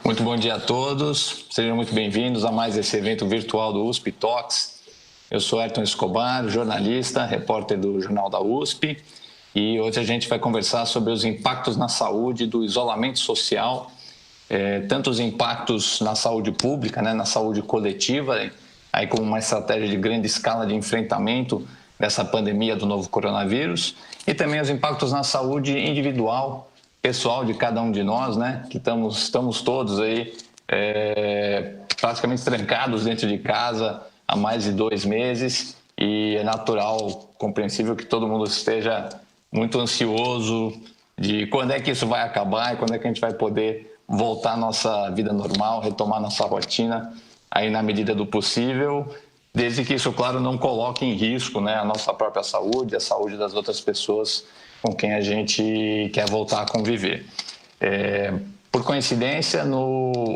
Muito bom dia a todos, sejam muito bem-vindos a mais esse evento virtual do USP Talks. Eu sou Ayrton Escobar, jornalista, repórter do Jornal da USP, e hoje a gente vai conversar sobre os impactos na saúde do isolamento social, tanto os impactos na saúde pública, na saúde coletiva, aí como uma estratégia de grande escala de enfrentamento dessa pandemia do novo coronavírus, e também os impactos na saúde individual, pessoal de cada um de nós, que estamos todos aí praticamente trancados dentro de casa há mais de 2 meses, e é natural, compreensível que todo mundo esteja muito ansioso de quando é que isso vai acabar e quando é que a gente vai poder voltar à nossa vida normal, retomar nossa rotina aí na medida do possível, desde que isso, claro, não coloque em risco a nossa própria saúde, a saúde das outras pessoas com quem a gente quer voltar a conviver. Por coincidência,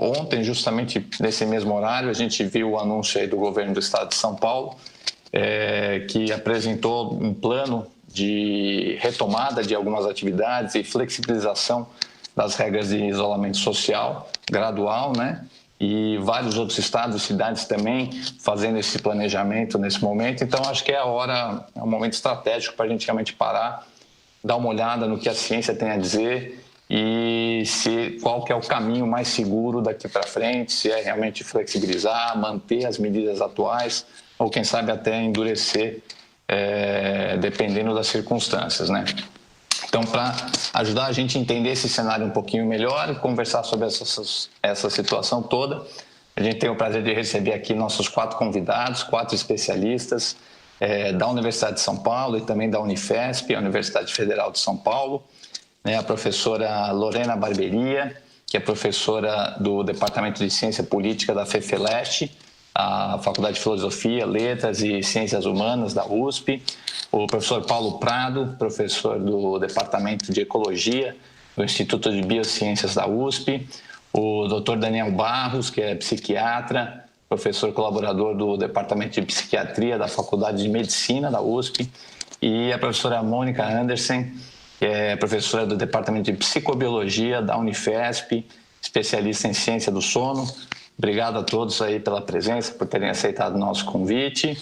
ontem, justamente nesse mesmo horário, a gente viu o anúncio aí do governo do estado de São Paulo, que apresentou um plano de retomada de algumas atividades e flexibilização das regras de isolamento social gradual, e vários outros estados e cidades também fazendo esse planejamento nesse momento. Então, acho que é um momento estratégico para a gente realmente parar, dar uma olhada no que a ciência tem a dizer e qual que é o caminho mais seguro daqui para frente, se é realmente flexibilizar, manter as medidas atuais ou, quem sabe, até endurecer, dependendo das circunstâncias, Então, para ajudar a gente a entender esse cenário um pouquinho melhor e conversar sobre essa situação toda, a gente tem o prazer de receber aqui nossos 4 convidados, 4 especialistas da Universidade de São Paulo e também da Unifesp, a Universidade Federal de São Paulo, a professora Lorena Barberia, que é professora do Departamento de Ciência Política da FEFELESH, a Faculdade de Filosofia, Letras e Ciências Humanas da USP, o professor Paulo Prado, professor do Departamento de Ecologia do Instituto de Biociências da USP, o Dr. Daniel Barros, que é psiquiatra, professor colaborador do Departamento de Psiquiatria da Faculdade de Medicina da USP, e a professora Mônica Andersen, que é professora do Departamento de Psicobiologia da Unifesp, especialista em ciência do sono. Obrigado a todos aí pela presença, por terem aceitado o nosso convite.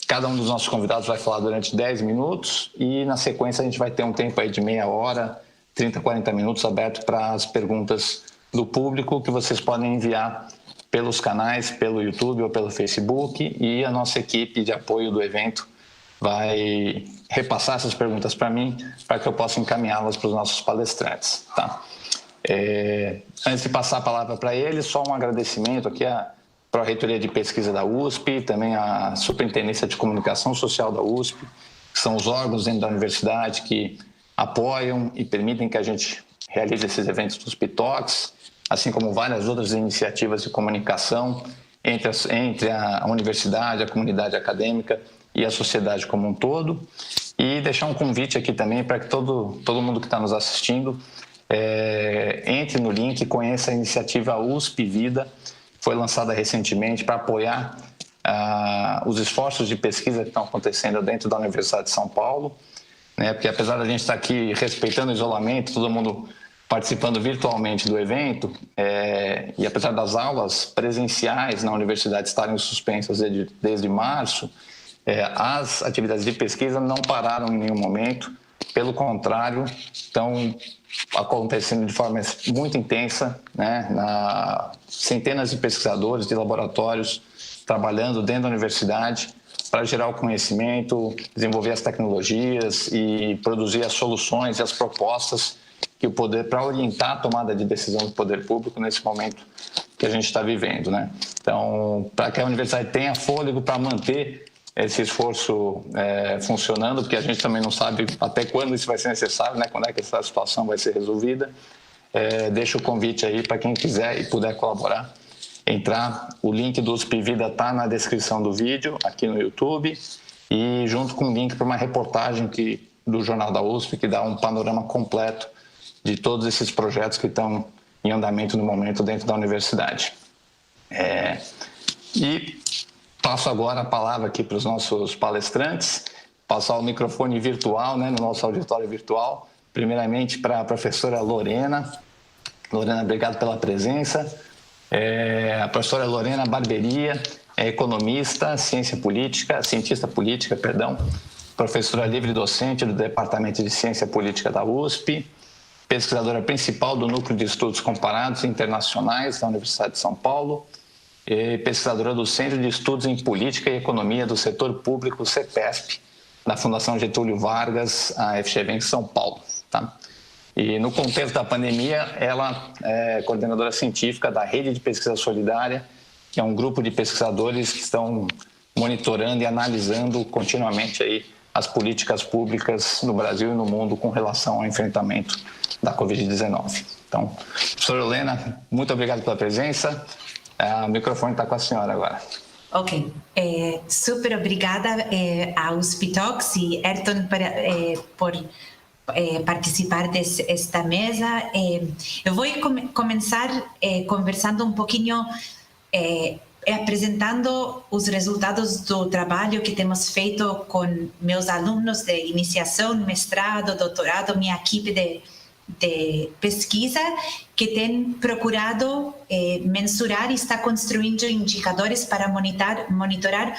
Cada um dos nossos convidados vai falar durante 10 minutos e, na sequência, a gente vai ter um tempo aí de meia hora, 30, 40 minutos aberto para as perguntas do público que vocês podem enviar pelos canais, pelo YouTube ou pelo Facebook, e a nossa equipe de apoio do evento vai repassar essas perguntas para mim, para que eu possa encaminhá-las para os nossos palestrantes, tá? Antes de passar a palavra para eles, só um agradecimento aqui à Pró-Reitoria de Pesquisa da USP, também à Superintendência de Comunicação Social da USP, que são os órgãos dentro da universidade que apoiam e permitem que a gente realize esses eventos dos PITOCs, assim como várias outras iniciativas de comunicação entre a universidade, a comunidade acadêmica e a sociedade como um todo. E deixar um convite aqui também para que todo mundo que está nos assistindo entre no link e conheça a iniciativa USP Vida, que foi lançada recentemente para apoiar os esforços de pesquisa que estão acontecendo dentro da Universidade de São Paulo, porque apesar da gente estar aqui respeitando o isolamento, todo mundo participando virtualmente do evento, e apesar das aulas presenciais na universidade estarem suspensas desde março, as atividades de pesquisa não pararam em nenhum momento, pelo contrário, estão acontecendo de forma muito intensa, centenas de pesquisadores, de laboratórios trabalhando dentro da universidade para gerar o conhecimento, desenvolver as tecnologias e produzir as soluções e as propostas que para orientar a tomada de decisão do poder público nesse momento que a gente está vivendo, Então, para que a universidade tenha fôlego para manter esse esforço funcionando, porque a gente também não sabe até quando isso vai ser necessário, quando é que essa situação vai ser resolvida. Deixo o convite aí para quem quiser e puder colaborar, entrar. O link do USP Vida está na descrição do vídeo, aqui no YouTube, e junto com o link para uma reportagem do Jornal da USP, que dá um panorama completo de todos esses projetos que estão em andamento no momento dentro da universidade. E passo agora a palavra aqui para os nossos palestrantes, passar o microfone virtual, no nosso auditório virtual, primeiramente para a professora Lorena Lorena, obrigado pela presença. A professora Lorena Barberia é economista, cientista política, professora livre-docente do Departamento de Ciência Política da USP, pesquisadora principal do Núcleo de Estudos Comparados e Internacionais da Universidade de São Paulo e pesquisadora do Centro de Estudos em Política e Economia do Setor Público, CEPESP, da Fundação Getúlio Vargas, a FGV em São Paulo. Tá? E no contexto da pandemia, ela é coordenadora científica da Rede de Pesquisa Solidária, que é um grupo de pesquisadores que estão monitorando e analisando continuamente aí as políticas públicas no Brasil e no mundo com relação ao enfrentamento da Covid-19. Então, professora Helena, muito obrigado pela presença. O microfone está com a senhora agora. Ok, super obrigada ao USP Talks e Ayrton por participar desta mesa. Eu vou começar conversando um pouquinho, apresentando os resultados do trabalho que temos feito com meus alunos de iniciação, mestrado, doutorado, minha equipe de pesquisa, que tem procurado mensurar e está construindo indicadores para monitorar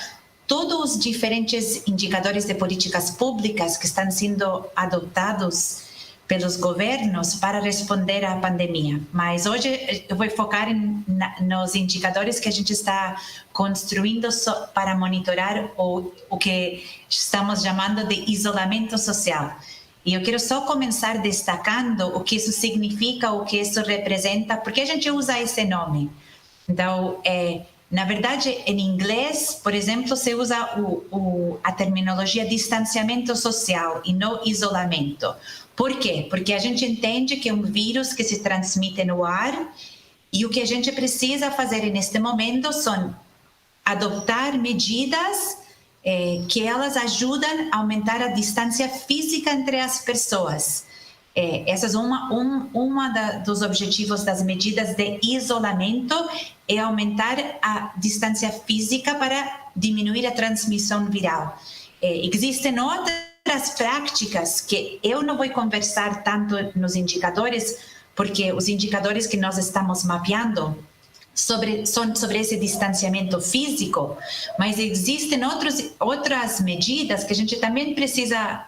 todos os diferentes indicadores de políticas públicas que estão sendo adotados pelos governos para responder à pandemia. Mas hoje eu vou focar nos indicadores que a gente está construindo para monitorar o que estamos chamando de isolamento social. E eu quero só começar destacando o que isso significa, o que isso representa, porque a gente usa esse nome. Então, na verdade, em inglês, por exemplo, se usa a terminologia distanciamento social e não isolamento. Por quê? Porque a gente entende que é um vírus que se transmite no ar e o que a gente precisa fazer neste momento são adotar medidas que elas ajudam a aumentar a distância física entre as pessoas. Essa é uma dos objetivos das medidas de isolamento, é aumentar a distância física para diminuir a transmissão viral. Existem outras práticas que eu não vou conversar tanto nos indicadores, porque os indicadores que nós estamos mapeando são sobre esse distanciamento físico, mas existem outras medidas que a gente também precisa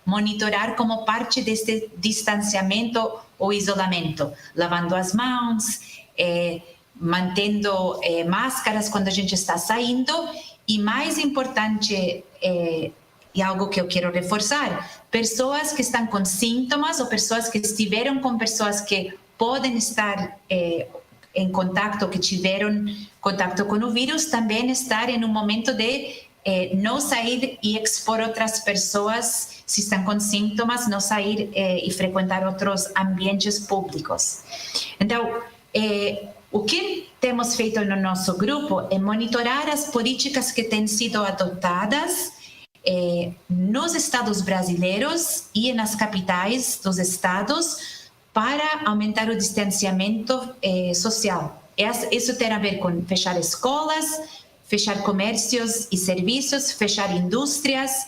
monitorar como parte desse distanciamento ou isolamento, lavando as mãos, mantendo máscaras quando a gente está saindo, e mais importante, e algo que eu quero reforçar, pessoas que estão com sintomas ou pessoas que estiveram com pessoas que podem estar em contato, que tiveram contato com o vírus, também estar em um momento de não sair e expor outras pessoas, se estão com sintomas, não sair e frequentar outros ambientes públicos. Então, o que temos feito no nosso grupo é monitorar as políticas que têm sido adotadas nos estados brasileiros e nas capitais dos estados, para aumentar o distanciamento social. Isso tem a ver com fechar escolas, fechar comércios e serviços, fechar indústrias,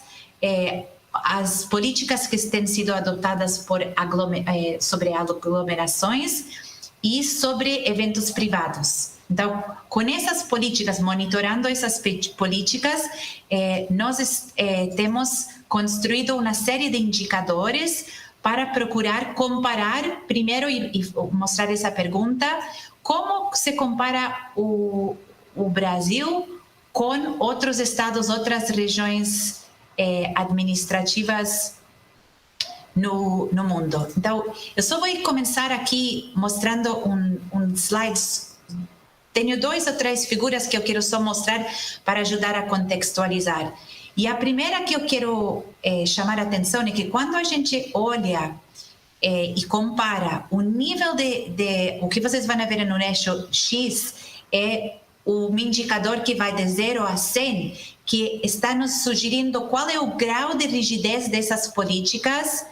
as políticas que têm sido adotadas sobre aglomerações e sobre eventos privados. Então, com essas políticas, monitorando essas políticas, nós temos construído uma série de indicadores para procurar comparar, primeiro, e mostrar essa pergunta, como se compara o Brasil com outros estados, outras regiões administrativas no mundo. Então, eu só vou começar aqui mostrando um slide. Tenho 2 ou 3 figuras que eu quero só mostrar para ajudar a contextualizar. E a primeira que eu quero chamar a atenção é que quando a gente olha e compara o nível de o que vocês vão ver no eixo X é um indicador que vai de 0 a 100, que está nos sugerindo qual é o grau de rigidez dessas políticas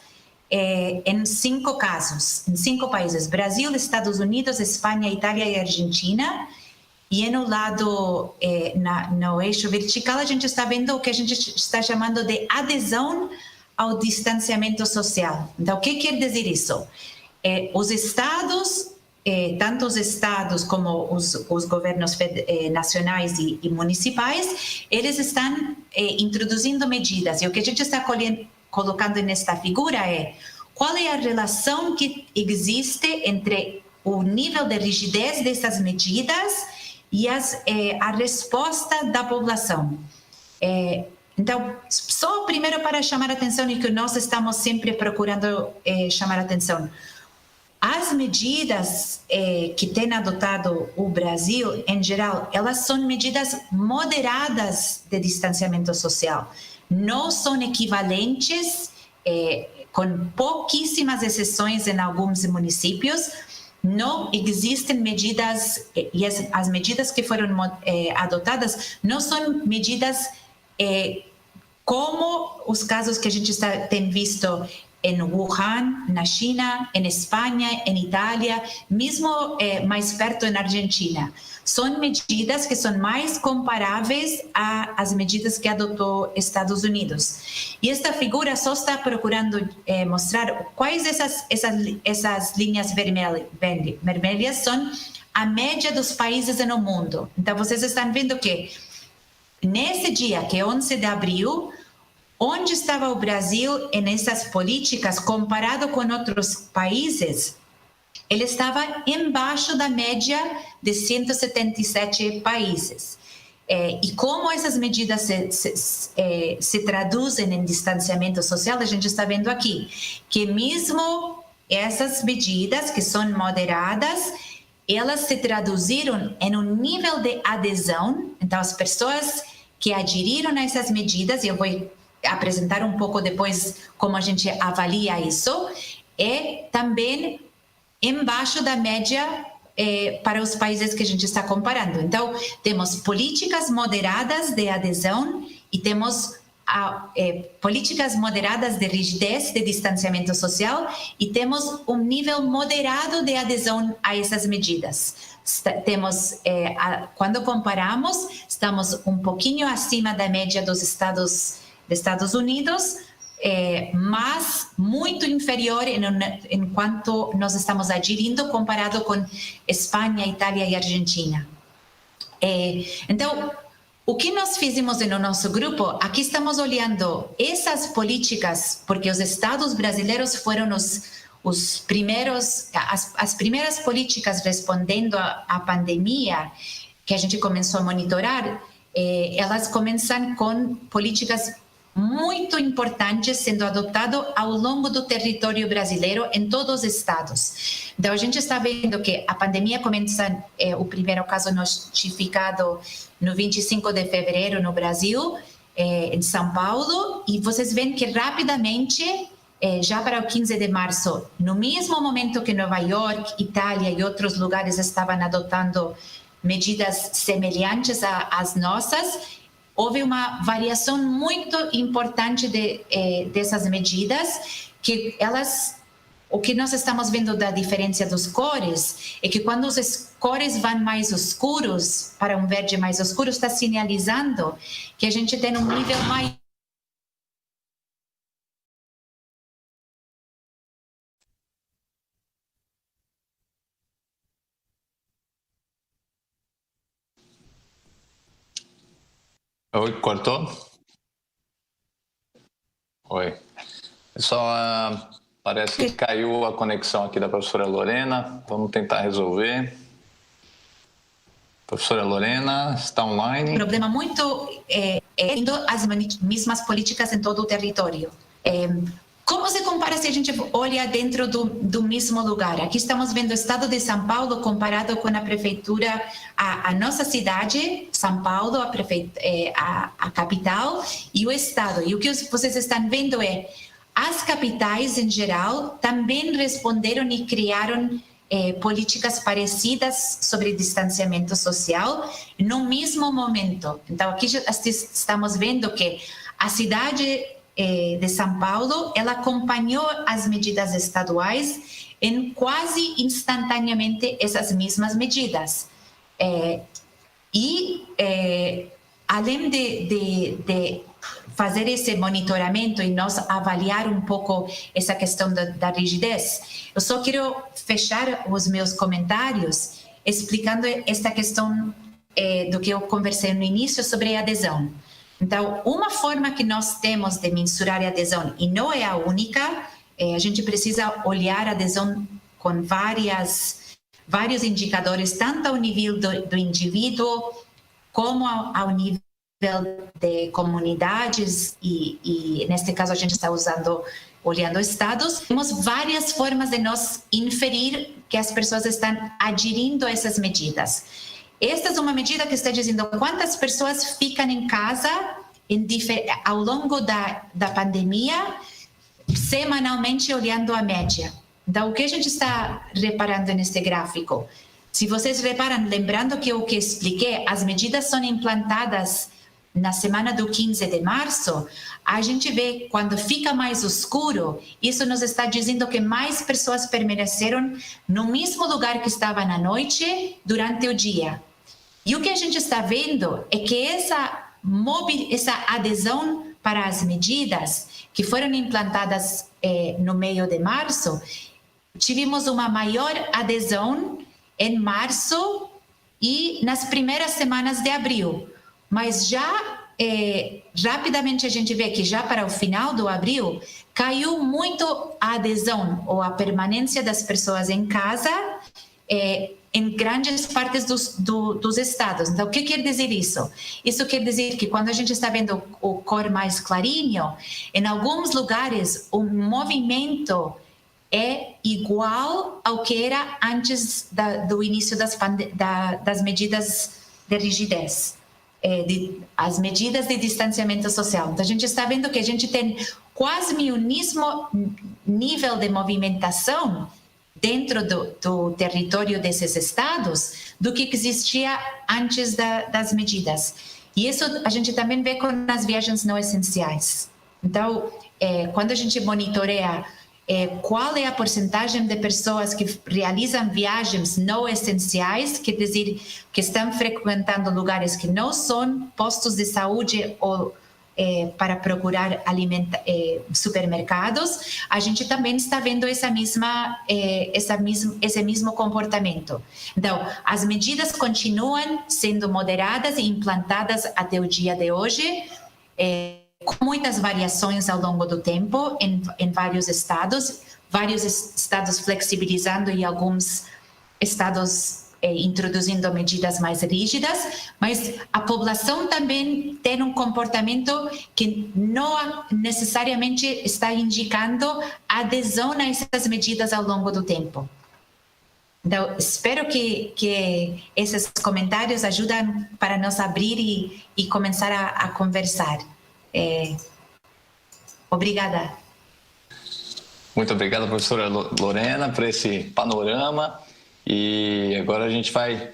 em 5 casos, em 5 países: Brasil, Estados Unidos, Espanha, Itália e Argentina. E no lado, no eixo vertical, a gente está vendo o que a gente está chamando de adesão ao distanciamento social. Então, o que quer dizer isso? Os estados tanto os estados como os governos nacionais e municipais, eles estão introduzindo medidas. E o que a gente está colocando nesta figura é qual é a relação que existe entre o nível de rigidez dessas medidas e a resposta da população. Então, só primeiro para chamar a atenção e que nós estamos sempre procurando chamar a atenção. As medidas que tem adotado o Brasil, em geral, elas são medidas moderadas de distanciamento social. Não são equivalentes, com pouquíssimas exceções em alguns municípios. Não existem medidas, e as medidas que foram adotadas não são medidas como os casos que a gente tem visto em Wuhan, na China, em Espanha, em Itália, mesmo mais perto na Argentina. São medidas que são mais comparáveis às medidas que adotou Estados Unidos. E esta figura só está procurando mostrar quais essas linhas vermelhas são a média dos países no mundo. Então, vocês estão vendo que nesse dia, que é 11 de abril, onde estava o Brasil nessas políticas comparado com outros países, ele estava embaixo da média de 177 países. E como essas medidas se traduzem em distanciamento social, a gente está vendo aqui que mesmo essas medidas que são moderadas, elas se traduziram em um nível de adesão. Então, as pessoas que aderiram a essas medidas, e eu vou apresentar um pouco depois como a gente avalia isso, é também embaixo da média para os países que a gente está comparando. Então, temos políticas moderadas de adesão e temos políticas moderadas de rigidez, de distanciamento social, e temos um nível moderado de adesão a essas medidas. Temos, quando comparamos, estamos um pouquinho acima da média dos Estados Unidos, mas muito inferior enquanto nós estamos aderindo comparado com Espanha, Itália e Argentina. Então, o que nós fizemos no nosso grupo, aqui estamos olhando essas políticas, porque os estados brasileiros foram os primeiros, as primeiras políticas respondendo à pandemia que a gente começou a monitorar, elas começam com políticas muito importantes sendo adotado ao longo do território brasileiro em todos os estados. Então, a gente está vendo que a pandemia começa, o primeiro caso notificado no 25 de fevereiro no Brasil, em São Paulo, e vocês veem que rapidamente, já para o 15 de março, no mesmo momento que Nova York, Itália e outros lugares estavam adotando medidas semelhantes às nossas, houve uma variação muito importante dessas medidas, que o que nós estamos vendo da diferença dos cores é que quando os cores vão mais escuros, para um verde mais escuro, está sinalizando que a gente tem um nível maior. Oi, cortou? Oi. Só parece que caiu a conexão aqui da professora Lorena. Vamos tentar resolver. Professora Lorena, está online? Um problema muito tendo as mesmas políticas em todo o território. Como se compara se a gente olha dentro do mesmo lugar? Aqui estamos vendo o estado de São Paulo comparado com a prefeitura, a nossa cidade, São Paulo, a capital, e o estado. E o que vocês estão vendo é as capitais, em geral, também responderam e criaram políticas parecidas sobre distanciamento social no mesmo momento. Então, aqui estamos vendo que a cidade de São Paulo, ela acompanhou as medidas estaduais em quase instantaneamente essas mesmas medidas. Além de fazer esse monitoramento e nós avaliar um pouco essa questão da rigidez. Eu só quero fechar os meus comentários explicando esta questão do que eu conversei no início sobre a adesão. Então, uma forma que nós temos de mensurar a adesão, e não é a única, a gente precisa olhar a adesão com vários indicadores, tanto ao nível do indivíduo, como ao nível de comunidades, e neste caso a gente está olhando estados. Temos várias formas de nós inferir que as pessoas estão aderindo a essas medidas. Esta é uma medida que está dizendo quantas pessoas ficam em casa ao longo da pandemia, semanalmente olhando a média. Então, o que a gente está reparando neste gráfico? Se vocês reparam, lembrando que o que expliquei, as medidas são implantadas na semana do 15 de março, a gente vê quando fica mais escuro, isso nos está dizendo que mais pessoas permaneceram no mesmo lugar que estavam à noite durante o dia. E o que a gente está vendo é que essa adesão para as medidas que foram implantadas no meio de março, tivemos uma maior adesão em março e nas primeiras semanas de abril. Mas já rapidamente a gente vê que já para o final do abril caiu muito a adesão ou a permanência das pessoas em casa em grandes partes dos estados. Então, o que quer dizer isso? Isso quer dizer que quando a gente está vendo o cor mais clarinho, em alguns lugares o movimento é igual ao que era antes do início das medidas de rigidez, as medidas de distanciamento social. Então, a gente está vendo que a gente tem quase o mesmo nível de movimentação dentro do território desses estados do que existia antes das medidas. E isso a gente também vê com as viagens não essenciais. Então, quando a gente monitoreia qual é a porcentagem de pessoas que realizam viagens não essenciais, quer dizer, que estão frequentando lugares que não são postos de saúde ou para procurar supermercados, a gente também está vendo esse mesmo comportamento. Então, as medidas continuam sendo moderadas e implantadas até o dia de hoje, com muitas variações ao longo do tempo em vários estados flexibilizando e alguns estados introduzindo medidas mais rígidas, mas a população também tem um comportamento que não necessariamente está indicando adesão a essas medidas ao longo do tempo. Então, espero que esses comentários ajudem para nós abrir e começar a conversar. Obrigada. Muito obrigado, professora Lorena, por esse panorama. E agora a gente vai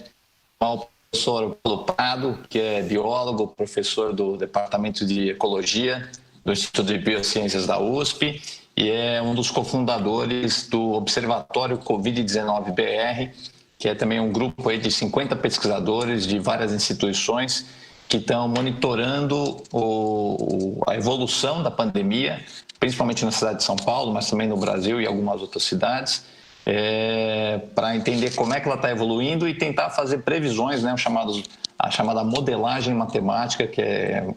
chamar o professor Paulo Prado, que é biólogo, professor do Departamento de Ecologia do Instituto de Biociências da USP e é um dos cofundadores do Observatório Covid-19 BR, que é também um grupo aí de 50 pesquisadores de várias instituições que estão monitorando a evolução da pandemia, principalmente na cidade de São Paulo, mas também no Brasil e algumas outras cidades, para entender como é que ela está evoluindo e tentar fazer previsões, né, a chamada modelagem matemática, que é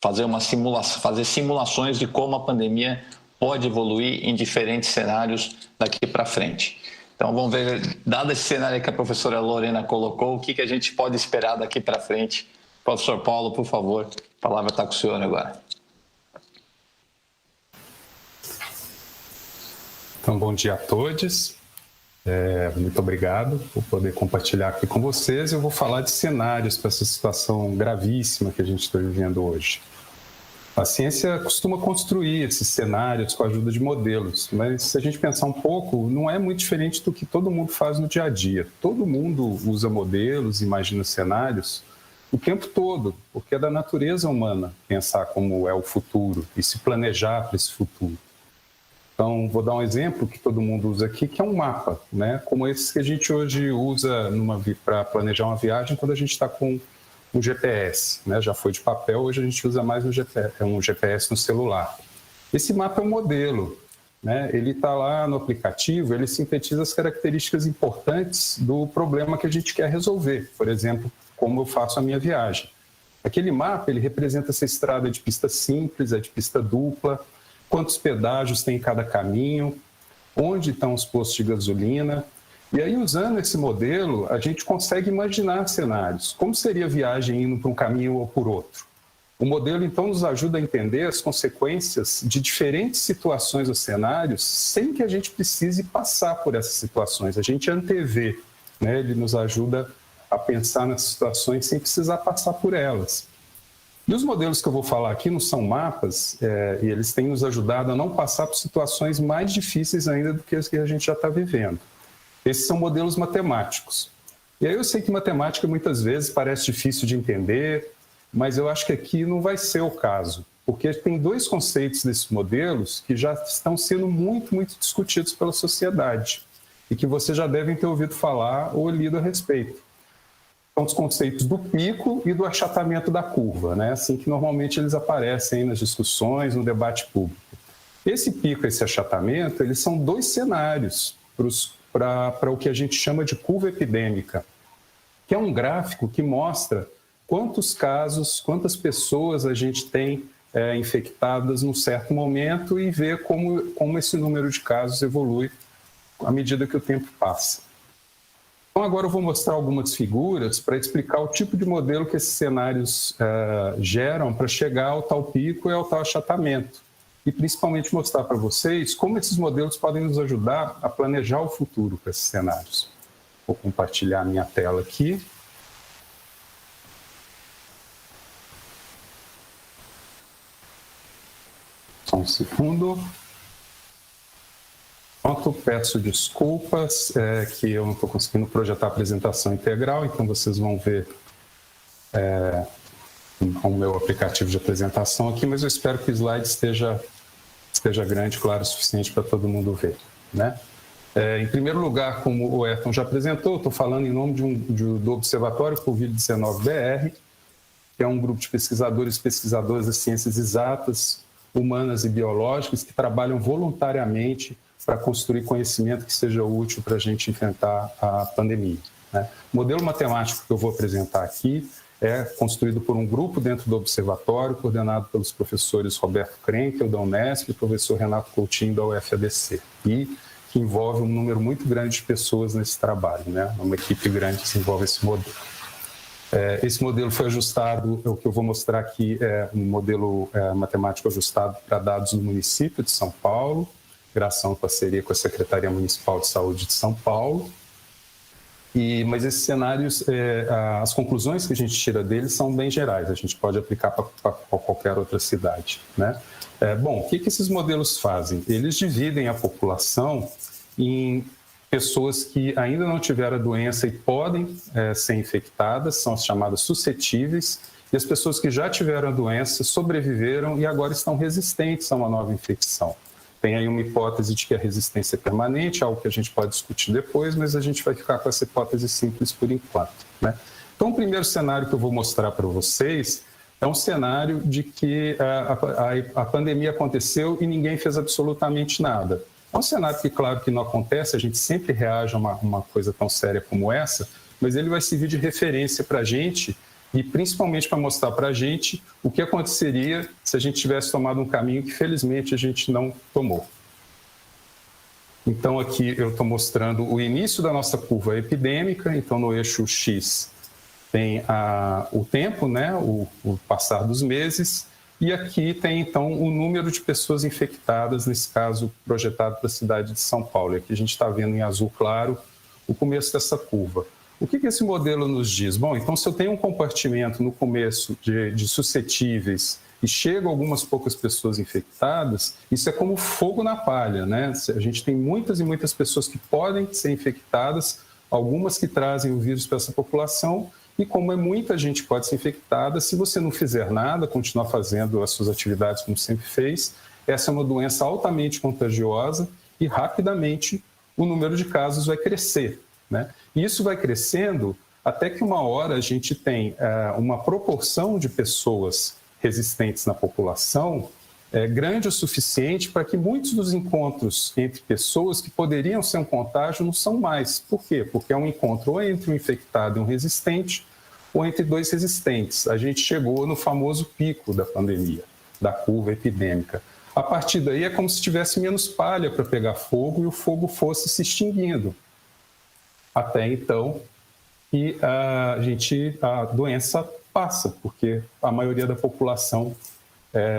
fazer simulações de como a pandemia pode evoluir em diferentes cenários daqui para frente. Então, vamos ver, dado esse cenário que a professora Lorena colocou, o que a gente pode esperar daqui para frente. Professor Paulo, por favor, a palavra está com o senhor agora. Então, bom dia a todos. Muito obrigado por poder compartilhar aqui com vocês. Eu vou falar de cenários para essa situação gravíssima que a gente está vivendo hoje. A ciência costuma construir esses cenários com a ajuda de modelos, mas se a gente pensar um pouco, não é muito diferente do que todo mundo faz no dia a dia. Todo mundo usa modelos, imagina cenários o tempo todo, porque é da natureza humana pensar como é o futuro e se planejar para esse futuro. Então, vou dar um exemplo que todo mundo usa aqui, que é um mapa, né? Como esse que a gente hoje usa para planejar uma viagem quando a gente está com um GPS, né? Já foi de papel, hoje a gente usa mais um GPS no celular. Esse mapa é um modelo, né? Ele está lá no aplicativo, ele sintetiza as características importantes do problema que a gente quer resolver. Por exemplo, como eu faço a minha viagem. Aquele mapa, ele representa se a estrada é de pista simples, é de pista dupla, quantos pedágios tem em cada caminho, onde estão os postos de gasolina. E aí, usando esse modelo, a gente consegue imaginar cenários. Como seria a viagem indo para um caminho ou por outro? O modelo, então, nos ajuda a entender as consequências de diferentes situações ou cenários sem que a gente precise passar por essas situações. A gente antevê, né? Ele nos ajuda a pensar nessas situações sem precisar passar por elas. E os modelos que eu vou falar aqui não são mapas, e eles têm nos ajudado a não passar por situações mais difíceis ainda do que as que a gente já está vivendo. Esses são modelos matemáticos. E aí eu sei que matemática muitas vezes parece difícil de entender, mas eu acho que aqui não vai ser o caso, porque tem dois conceitos desses modelos que já estão sendo muito discutidos pela sociedade e que vocês já devem ter ouvido falar ou lido a respeito. São os conceitos do pico e do achatamento da curva, né? Assim que normalmente eles aparecem aí nas discussões, no debate público. Esse pico e esse achatamento, eles são dois cenários para o que a gente chama de curva epidêmica, que é um gráfico que mostra quantos casos, quantas pessoas a gente tem infectadas num certo momento e vê como esse número de casos evolui à medida que o tempo passa. Então, agora eu vou mostrar algumas figuras para explicar o tipo de modelo que esses cenários geram para chegar ao tal pico e ao tal achatamento. E principalmente mostrar para vocês como esses modelos podem nos ajudar a planejar o futuro para esses cenários. Vou compartilhar a minha tela aqui. Só um segundo. Pronto, peço desculpas que eu não estou conseguindo projetar a apresentação integral, então vocês vão ver o meu aplicativo de apresentação aqui, mas eu espero que o slide esteja grande, claro, o suficiente para todo mundo ver, né? Em primeiro lugar, como o Ayrton já apresentou, estou falando em nome do Observatório Covid-19-BR, que é um grupo de pesquisadores e pesquisadoras das ciências exatas, humanas e biológicas que trabalham voluntariamente para construir conhecimento que seja útil para a gente enfrentar a pandemia, né? O modelo matemático que eu vou apresentar aqui é construído por um grupo dentro do observatório, coordenado pelos professores Roberto Krenkel, da Unesp, e o professor Renato Coutinho, da UFABC, e que envolve um número muito grande de pessoas nesse trabalho, né? Uma equipe grande que desenvolve esse modelo. Esse modelo foi ajustado, o que eu vou mostrar aqui é um modelo matemático ajustado para dados do município de São Paulo, graças a uma parceria com a Secretaria Municipal de Saúde de São Paulo. Mas esses cenários, as conclusões que a gente tira deles são bem gerais, a gente pode aplicar para qualquer outra cidade, né? Bom, o que esses modelos fazem? Eles dividem a população em pessoas que ainda não tiveram a doença e podem ser infectadas, são as chamadas suscetíveis, e as pessoas que já tiveram a doença, sobreviveram e agora estão resistentes a uma nova infecção. Tem aí uma hipótese de que a resistência é permanente, algo que a gente pode discutir depois, mas a gente vai ficar com essa hipótese simples por enquanto, né? Então, o primeiro cenário que eu vou mostrar para vocês é um cenário de que a pandemia aconteceu e ninguém fez absolutamente nada. É um cenário que, claro, que não acontece, a gente sempre reage a uma coisa tão séria como essa, mas ele vai servir de referência para a gente e principalmente para mostrar para a gente o que aconteceria se a gente tivesse tomado um caminho que, felizmente, a gente não tomou. Então, aqui eu estou mostrando o início da nossa curva epidêmica. Então, no eixo X tem o tempo, né, o passar dos meses, e aqui tem, então, o número de pessoas infectadas, nesse caso, projetado para a cidade de São Paulo. E aqui a gente está vendo em azul claro o começo dessa curva. O que esse modelo nos diz? Bom, então, se eu tenho um compartimento no começo de suscetíveis e chegam algumas poucas pessoas infectadas, isso é como fogo na palha, né? A gente tem muitas e muitas pessoas que podem ser infectadas, algumas que trazem o vírus para essa população, e como muita gente pode ser infectada, se você não fizer nada, continuar fazendo as suas atividades como sempre fez, essa é uma doença altamente contagiosa e rapidamente o número de casos vai crescer, né? E isso vai crescendo até que uma hora a gente tem uma proporção de pessoas resistentes na população grande o suficiente para que muitos dos encontros entre pessoas que poderiam ser um contágio não são mais. Por quê? Porque é um encontro ou entre um infectado e um resistente, ou entre dois resistentes. A gente chegou no famoso pico da pandemia, da curva epidêmica. A partir daí é como se tivesse menos palha para pegar fogo e o fogo fosse se extinguindo. Até então, e a doença passa, porque a maioria da população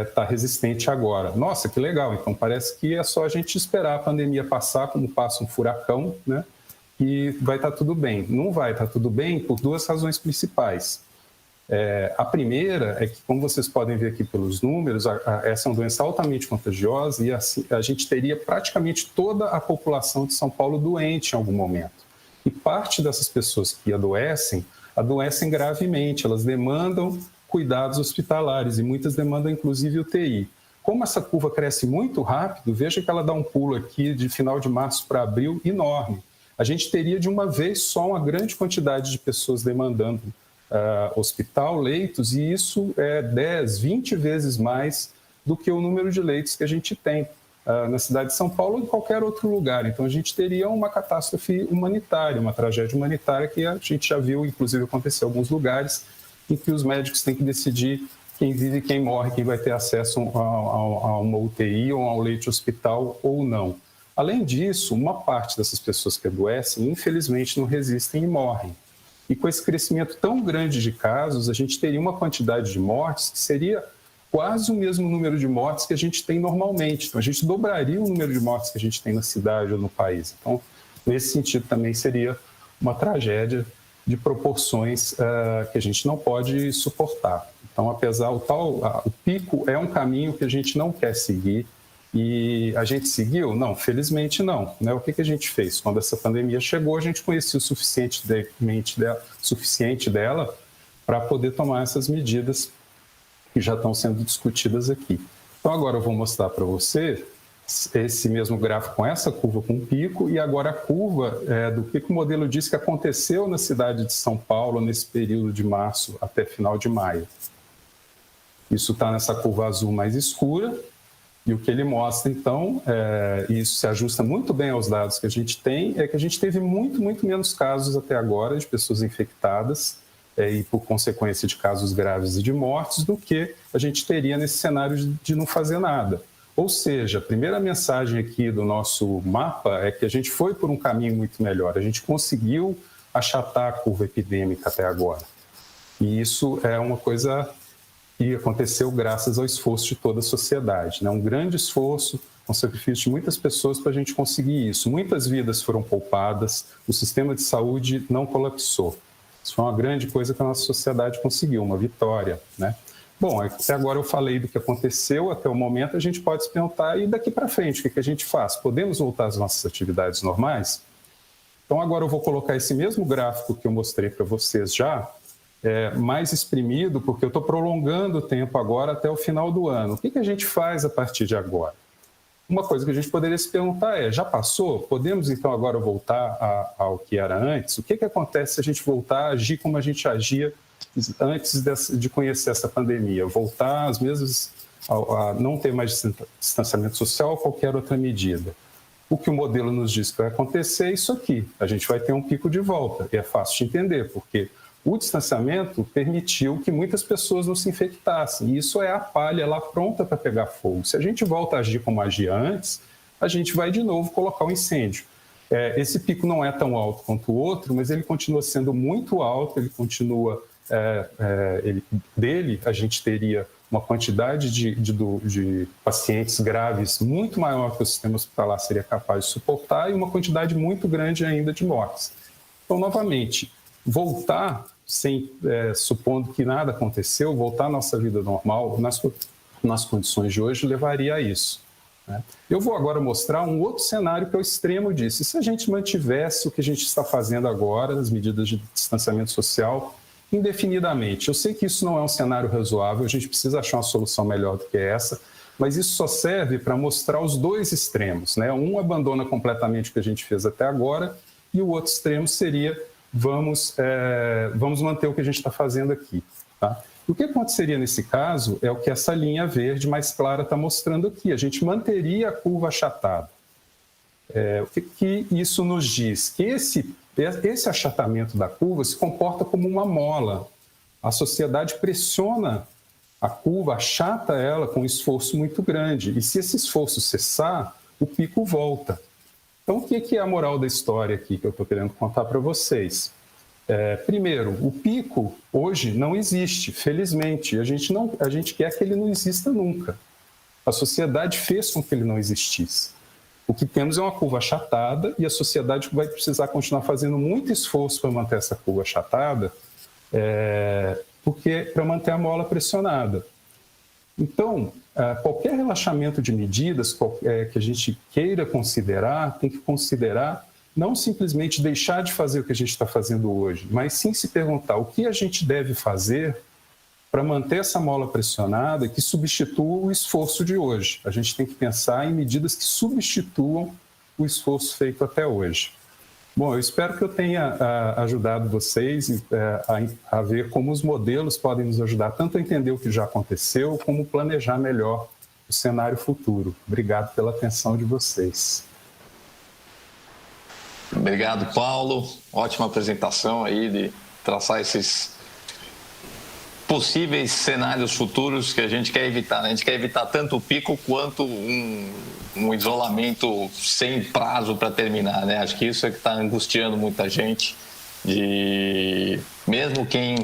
está resistente agora. Nossa, que legal, então parece que é só a gente esperar a pandemia passar, como passa um furacão, né? E vai estar tudo bem. Não vai estar tudo bem por duas razões principais. A primeira é que, como vocês podem ver aqui pelos números, essa é uma doença altamente contagiosa e assim, a gente teria praticamente toda a população de São Paulo doente em algum momento. E parte dessas pessoas que adoecem gravemente, elas demandam cuidados hospitalares e muitas demandam inclusive UTI. Como essa curva cresce muito rápido, veja que ela dá um pulo aqui de final de março para abril enorme. A gente teria de uma vez só uma grande quantidade de pessoas demandando hospital, leitos, e isso é 10, 20 vezes mais do que o número de leitos que a gente tem na cidade de São Paulo ou em qualquer outro lugar. Então a gente teria uma catástrofe humanitária, uma tragédia humanitária que a gente já viu, inclusive, acontecer em alguns lugares, em que os médicos têm que decidir quem vive e quem morre, quem vai ter acesso a uma UTI ou a um leito de hospital ou não. Além disso, uma parte dessas pessoas que adoecem, infelizmente, não resistem e morrem. E com esse crescimento tão grande de casos, a gente teria uma quantidade de mortes que seria quase o mesmo número de mortes que a gente tem normalmente. Então, a gente dobraria o número de mortes que a gente tem na cidade ou no país. Então, nesse sentido, também seria uma tragédia de proporções que a gente não pode suportar. Então, apesar o pico é um caminho que a gente não quer seguir. E a gente seguiu? Não, felizmente não. Né? O que a gente fez? Quando essa pandemia chegou, a gente conhecia o suficiente dela para poder tomar essas medidas que já estão sendo discutidas aqui. Então, agora eu vou mostrar para você esse mesmo gráfico com essa curva com pico, e agora a curva do que o modelo diz que aconteceu na cidade de São Paulo nesse período de março até final de maio. Isso está nessa curva azul mais escura, e o que ele mostra, então, e isso se ajusta muito bem aos dados que a gente tem, é que a gente teve muito menos casos até agora de pessoas infectadas e, por consequência, de casos graves e de mortes, do que a gente teria nesse cenário de não fazer nada. Ou seja, a primeira mensagem aqui do nosso mapa é que a gente foi por um caminho muito melhor, a gente conseguiu achatar a curva epidêmica até agora. E isso é uma coisa que aconteceu graças ao esforço de toda a sociedade, né? Um grande esforço, um sacrifício de muitas pessoas para a gente conseguir isso. Muitas vidas foram poupadas, o sistema de saúde não colapsou. Isso foi uma grande coisa que a nossa sociedade conseguiu, uma vitória, né? Bom, até agora eu falei do que aconteceu até o momento, a gente pode se perguntar, e daqui para frente, o que a gente faz? Podemos voltar às nossas atividades normais? Então agora eu vou colocar esse mesmo gráfico que eu mostrei para vocês já, mais exprimido, porque eu estou prolongando o tempo agora até o final do ano. O que a gente faz a partir de agora? Uma coisa que a gente poderia se perguntar é, já passou? Podemos então agora voltar ao que era antes? O que acontece se a gente voltar a agir como a gente agia antes de conhecer essa pandemia? Voltar às mesmas, a não ter mais distanciamento social ou qualquer outra medida. O que o modelo nos diz que vai acontecer é isso aqui. A gente vai ter um pico de volta. E é fácil de entender, porque o distanciamento permitiu que muitas pessoas não se infectassem. E isso é a palha lá pronta para pegar fogo. Se a gente volta a agir como agia antes, a gente vai de novo colocar o incêndio. Esse pico não é tão alto quanto o outro, mas ele continua sendo muito alto, ele continua... dele a gente teria uma quantidade de pacientes graves muito maior que o sistema hospitalar seria capaz de suportar e uma quantidade muito grande ainda de mortes. Então, novamente, voltar supondo que nada aconteceu, voltar à nossa vida normal, nas condições de hoje, levaria a isso, né? Eu vou agora mostrar um outro cenário que é o extremo disso. E se a gente mantivesse o que a gente está fazendo agora, as medidas de distanciamento social, indefinidamente? Eu sei que isso não é um cenário razoável, a gente precisa achar uma solução melhor do que essa, mas isso só serve para mostrar os dois extremos, né? Um abandona completamente o que a gente fez até agora e o outro extremo seria vamos manter o que a gente está fazendo aqui. Tá? O que aconteceria nesse caso é o que essa linha verde mais clara está mostrando aqui. A gente manteria a curva achatada. O que isso nos diz? Que esse achatamento da curva se comporta como uma mola. A sociedade pressiona a curva, achata ela com um esforço muito grande. E se esse esforço cessar, o pico volta. Então, o que é a moral da história aqui que eu estou querendo contar para vocês? Primeiro, o pico hoje não existe, felizmente. A gente quer que ele não exista nunca. A sociedade fez com que ele não existisse. O que temos é uma curva achatada e a sociedade vai precisar continuar fazendo muito esforço para manter essa curva achatada, para manter a mola pressionada. Então, qualquer relaxamento de medidas que a gente queira considerar, tem que considerar não simplesmente deixar de fazer o que a gente está fazendo hoje, mas sim se perguntar o que a gente deve fazer para manter essa mola pressionada que substitua o esforço de hoje. A gente tem que pensar em medidas que substituam o esforço feito até hoje. Bom, eu espero que eu tenha ajudado vocês a ver como os modelos podem nos ajudar tanto a entender o que já aconteceu, como planejar melhor o cenário futuro. Obrigado pela atenção de vocês. Obrigado, Paulo. Ótima apresentação aí de traçar esses possíveis cenários futuros que a gente quer evitar. A gente quer evitar tanto o pico quanto um isolamento sem prazo para terminar, né? Acho que isso é que está angustiando muita gente. Mesmo quem...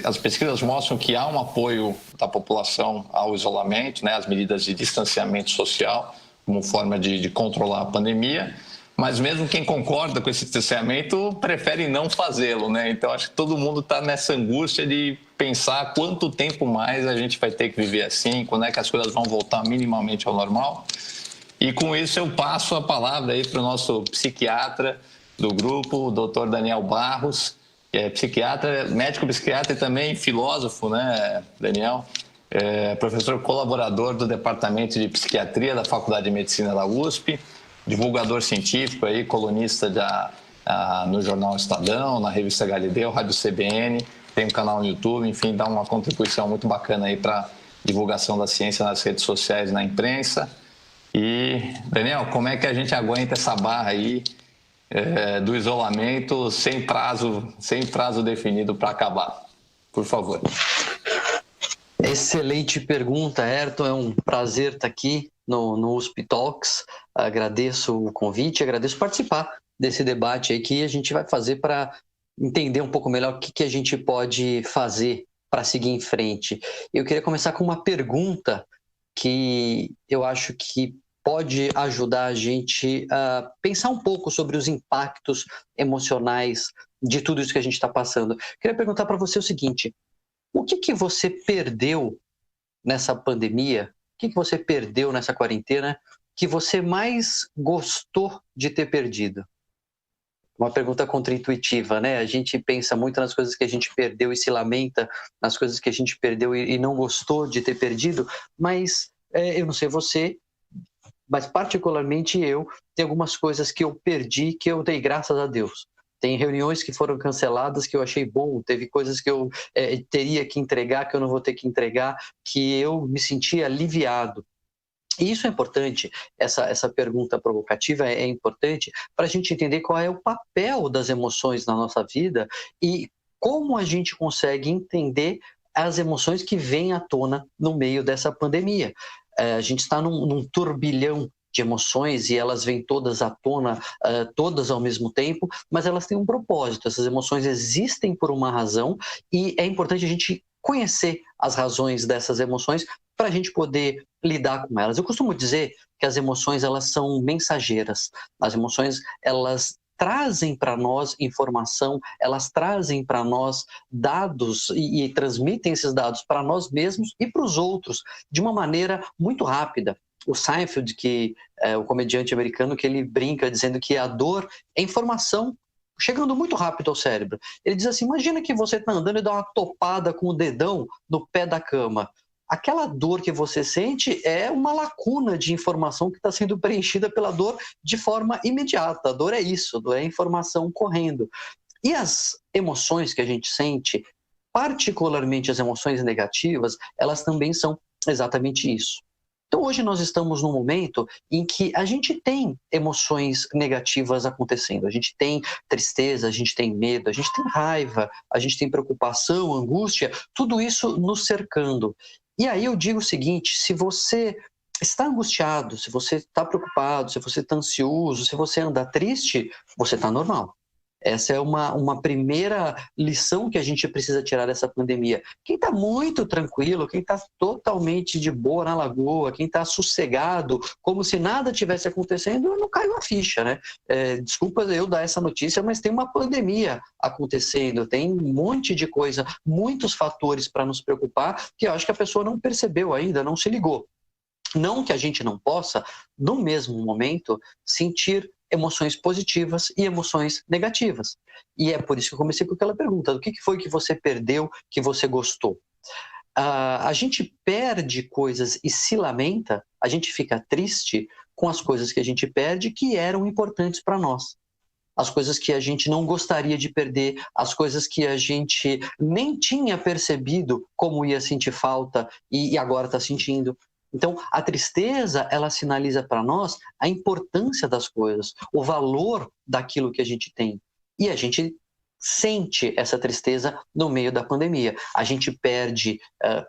as pesquisas mostram que há um apoio da população ao isolamento, né? As medidas de distanciamento social como forma de controlar a pandemia. Mas mesmo quem concorda com esse distanciamento prefere não fazê-lo, né? Então acho que todo mundo está nessa angústia de pensar quanto tempo mais a gente vai ter que viver assim, quando é que as coisas vão voltar minimamente ao normal. E com isso eu passo a palavra aí para o nosso psiquiatra do grupo, o Dr. Daniel Barros, que é psiquiatra, médico psiquiatra e também filósofo, né, Daniel? Professor colaborador do Departamento de Psiquiatria da Faculdade de Medicina da USP, divulgador científico, aí, colunista no jornal Estadão, na revista Galileu, Rádio CBN, tem um canal no YouTube, enfim, dá uma contribuição muito bacana aí para divulgação da ciência nas redes sociais, na imprensa. E, Daniel, como é que a gente aguenta essa barra aí do isolamento sem prazo definido para acabar? Por favor. Excelente pergunta, Ayrton. É um prazer estar aqui no USP Talks. Agradeço o convite, agradeço participar desse debate aí que a gente vai fazer para entender um pouco melhor o que a gente pode fazer para seguir em frente. Eu queria começar com uma pergunta que eu acho que pode ajudar a gente a pensar um pouco sobre os impactos emocionais de tudo isso que a gente está passando. Queria perguntar para você o seguinte: o que você perdeu nessa pandemia? O que você perdeu nessa quarentena que você mais gostou de ter perdido? Uma pergunta contraintuitiva, né? A gente pensa muito nas coisas que a gente perdeu e se lamenta, nas coisas que a gente perdeu e não gostou de ter perdido, mas eu não sei você, mas particularmente eu, tem algumas coisas que eu perdi que eu dei graças a Deus. Tem reuniões que foram canceladas que eu achei bom, teve coisas que eu teria que entregar, que eu não vou ter que entregar, que eu me senti aliviado. E isso é importante, essa pergunta provocativa é importante para a gente entender qual é o papel das emoções na nossa vida e como a gente consegue entender as emoções que vêm à tona no meio dessa pandemia. A gente está num turbilhão de emoções e elas vêm todas à tona, todas ao mesmo tempo, mas elas têm um propósito. Essas emoções existem por uma razão e é importante a gente conhecer as razões dessas emoções para a gente poder lidar com elas. Eu costumo dizer que as emoções elas são mensageiras. As emoções elas trazem para nós informação, elas trazem para nós dados e transmitem esses dados para nós mesmos e para os outros de uma maneira muito rápida. O Seinfeld, que é o comediante americano, que ele brinca dizendo que a dor é informação chegando muito rápido ao cérebro. Ele diz assim: imagina que você está andando e dá uma topada com o dedão no pé da cama. Aquela dor que você sente é uma lacuna de informação que está sendo preenchida pela dor de forma imediata. A dor é isso, a dor é informação correndo. E as emoções que a gente sente, particularmente as emoções negativas, elas também são exatamente isso. Então hoje nós estamos num momento em que a gente tem emoções negativas acontecendo. A gente tem tristeza, a gente tem medo, a gente tem raiva, a gente tem preocupação, angústia, tudo isso nos cercando. E aí eu digo o seguinte, se você está angustiado, se você está preocupado, se você está ansioso, se você anda triste, você está normal. Essa é uma primeira lição que a gente precisa tirar dessa pandemia. Quem está muito tranquilo, quem está totalmente de boa na lagoa, quem está sossegado, como se nada tivesse acontecendo, não caiu a ficha, né? Desculpa eu dar essa notícia, mas tem uma pandemia acontecendo, tem um monte de coisa, muitos fatores para nos preocupar, que eu acho que a pessoa não percebeu ainda, não se ligou. Não que a gente não possa, no mesmo momento, sentir emoções positivas e emoções negativas. E é por isso que eu comecei com aquela pergunta, do que foi que você perdeu, que você gostou? A gente perde coisas e se lamenta, a gente fica triste com as coisas que a gente perde que eram importantes para nós. As coisas que a gente não gostaria de perder, as coisas que a gente nem tinha percebido como ia sentir falta e agora está sentindo. Então, a tristeza, ela sinaliza para nós a importância das coisas, o valor daquilo que a gente tem. E a gente sente essa tristeza no meio da pandemia. A gente perde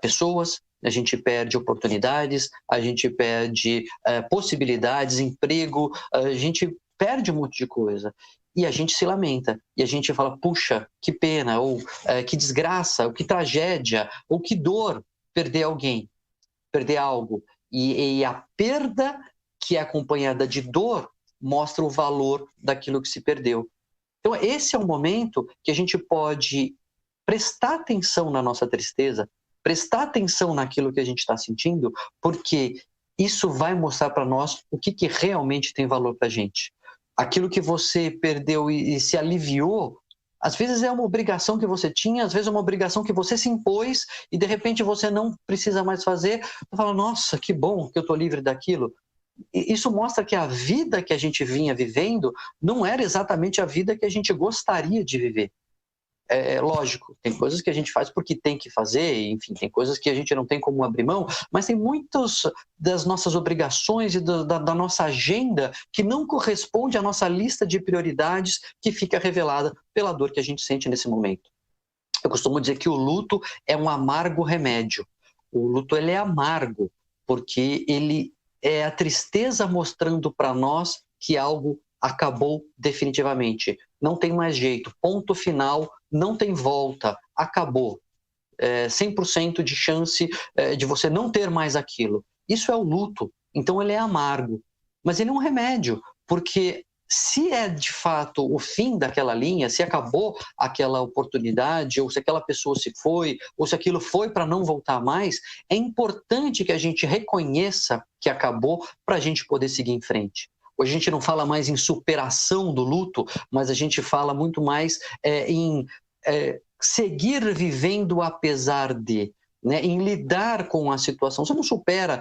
pessoas, a gente perde oportunidades, a gente perde possibilidades, emprego, a gente perde um monte de coisa. E a gente se lamenta, e a gente fala, puxa, que pena, ou que desgraça, ou que tragédia, ou que dor perder alguém. Perder algo. E a perda que é acompanhada de dor mostra o valor daquilo que se perdeu. Então esse é um momento que a gente pode prestar atenção na nossa tristeza, prestar atenção naquilo que a gente está sentindo, porque isso vai mostrar para nós o que realmente tem valor para a gente. Aquilo que você perdeu e se aliviou, às vezes é uma obrigação que você tinha, às vezes é uma obrigação que você se impôs e de repente você não precisa mais fazer. Você fala, nossa, que bom que eu estou livre daquilo. E isso mostra que a vida que a gente vinha vivendo não era exatamente a vida que a gente gostaria de viver. Lógico, tem coisas que a gente faz porque tem que fazer, enfim, tem coisas que a gente não tem como abrir mão, mas tem muitas das nossas obrigações e da nossa agenda que não corresponde à nossa lista de prioridades que fica revelada pela dor que a gente sente nesse momento. Eu costumo dizer que o luto é um amargo remédio. O luto ele é amargo porque ele é a tristeza mostrando para nós que algo acabou definitivamente. Não tem mais jeito, ponto final, não tem volta, acabou. 100% de chance de você não ter mais aquilo. Isso é o luto, então ele é amargo. Mas ele é um remédio, porque se é de fato o fim daquela linha, se acabou aquela oportunidade, ou se aquela pessoa se foi, ou se aquilo foi para não voltar mais, é importante que a gente reconheça que acabou para a gente poder seguir em frente. Hoje a gente não fala mais em superação do luto, mas a gente fala muito mais em seguir vivendo apesar de, né? Em lidar com a situação. Você não supera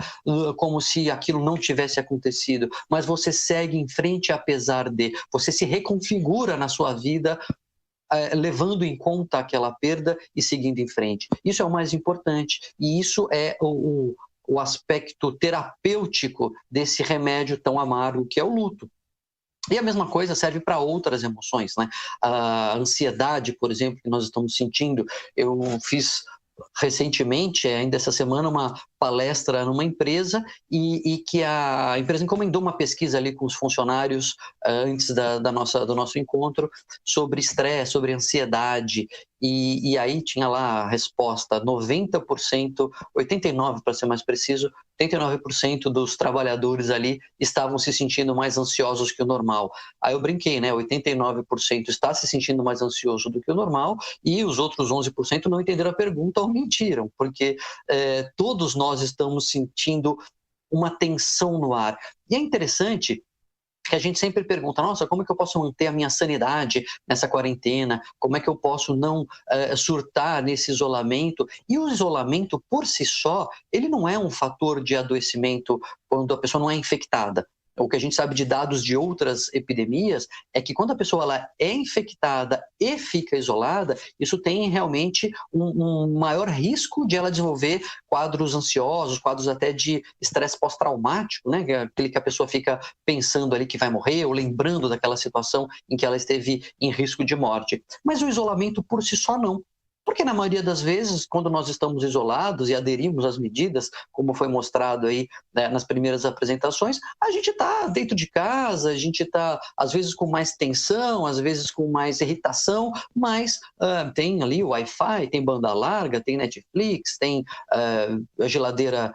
como se aquilo não tivesse acontecido, mas você segue em frente apesar de. Você se reconfigura na sua vida, levando em conta aquela perda e seguindo em frente. Isso é o mais importante e isso é o aspecto terapêutico desse remédio tão amargo que é o luto. E a mesma coisa serve para outras emoções, né? A ansiedade, por exemplo, que nós estamos sentindo. Eu fiz recentemente, ainda essa semana, uma palestra numa empresa e que a empresa encomendou uma pesquisa ali com os funcionários antes do nosso encontro sobre estresse, sobre ansiedade. E aí tinha lá a resposta, 90%, 89% para ser mais preciso, 89% dos trabalhadores ali estavam se sentindo mais ansiosos que o normal. Aí eu brinquei, né? 89% está se sentindo mais ansioso do que o normal e os outros 11% não entenderam a pergunta ou mentiram, porque todos nós estamos sentindo uma tensão no ar. E é interessante que a gente sempre pergunta, nossa, como é que eu posso manter a minha sanidade nessa quarentena? Como é que eu posso não surtar nesse isolamento? E o isolamento, por si só, ele não é um fator de adoecimento quando a pessoa não é infectada. o que a gente sabe de dados de outras epidemias, é que quando a pessoa ela é infectada e fica isolada, isso tem realmente um maior risco de ela desenvolver quadros ansiosos, quadros até de estresse pós-traumático, né? Que é aquele que a pessoa fica pensando ali que vai morrer ou lembrando daquela situação em que ela esteve em risco de morte. Mas o isolamento por si só não. Porque na maioria das vezes, quando nós estamos isolados e aderimos às medidas, como foi mostrado aí, né, nas primeiras apresentações, a gente está dentro de casa, a gente está às vezes com mais tensão, às vezes com mais irritação, mas tem ali o Wi-Fi, tem banda larga, tem Netflix, tem a geladeira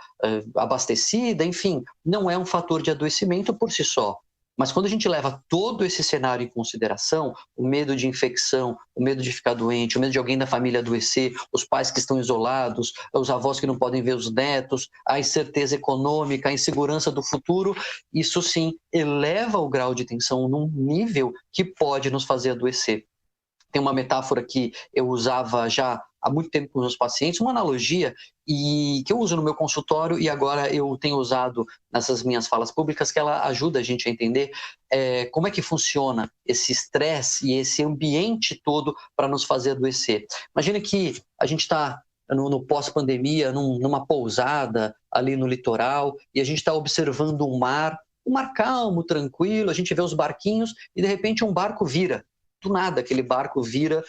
abastecida, enfim, não é um fator de adoecimento por si só. Mas quando a gente leva todo esse cenário em consideração, o medo de infecção, o medo de ficar doente, o medo de alguém da família adoecer, os pais que estão isolados, os avós que não podem ver os netos, a incerteza econômica, a insegurança do futuro, isso sim eleva o grau de tensão num nível que pode nos fazer adoecer. Tem uma metáfora que eu usava já há muito tempo com os meus pacientes, uma analogia e que eu uso no meu consultório e agora eu tenho usado nessas minhas falas públicas, que ela ajuda a gente a entender como é que funciona esse estresse e esse ambiente todo para nos fazer adoecer. Imagina que a gente está no pós-pandemia, numa pousada ali no litoral, e a gente está observando um mar calmo, tranquilo, a gente vê os barquinhos e de repente um barco vira. Do nada, aquele barco vira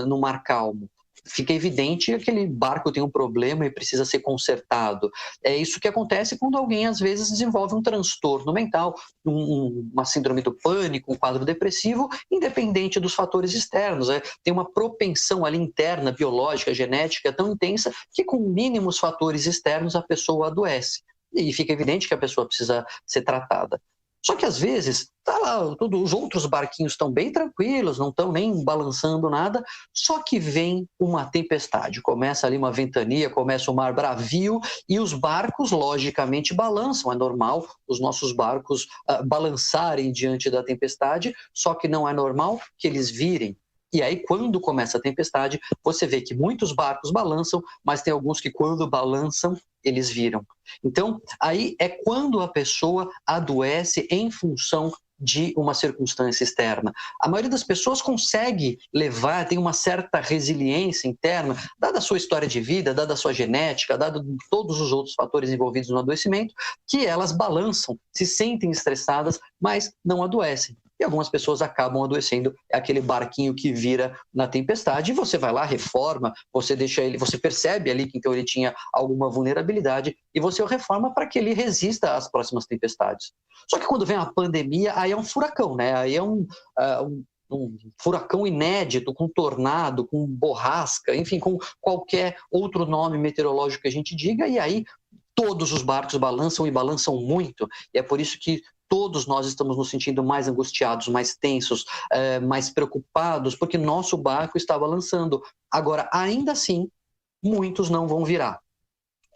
no mar calmo. Fica evidente que aquele barco tem um problema e precisa ser consertado. É isso que acontece quando alguém, às vezes, desenvolve um transtorno mental, uma síndrome do pânico, um quadro depressivo, independente dos fatores externos. Tem uma propensão ali interna, biológica, genética, tão intensa que com mínimos fatores externos a pessoa adoece. E fica evidente que a pessoa precisa ser tratada. Só que às vezes, tá lá, os outros barquinhos estão bem tranquilos, não estão nem balançando nada, só que vem uma tempestade, começa ali uma ventania, começa o mar bravio e os barcos logicamente balançam, é normal os nossos barcos balançarem diante da tempestade, só que não é normal que eles virem. E aí, quando começa a tempestade, você vê que muitos barcos balançam, mas tem alguns que, quando balançam, eles viram. Então, aí é quando a pessoa adoece em função de uma circunstância externa. A maioria das pessoas consegue levar, tem uma certa resiliência interna, dada a sua história de vida, dada a sua genética, dado todos os outros fatores envolvidos no adoecimento, que elas balançam, se sentem estressadas, mas não adoecem. E algumas pessoas acabam adoecendo, é aquele barquinho que vira na tempestade, e você vai lá, reforma, você deixa ele, você percebe ali que então ele tinha alguma vulnerabilidade, e você o reforma para que ele resista às próximas tempestades. Só que quando vem a pandemia, aí é um furacão, né? Aí é um furacão inédito, com tornado, com borrasca, enfim, com qualquer outro nome meteorológico que a gente diga, e aí todos os barcos balançam e balançam muito, e é por isso que todos nós estamos nos sentindo mais angustiados, mais tensos, mais preocupados, porque nosso barco está balançando. Agora, ainda assim, muitos não vão virar.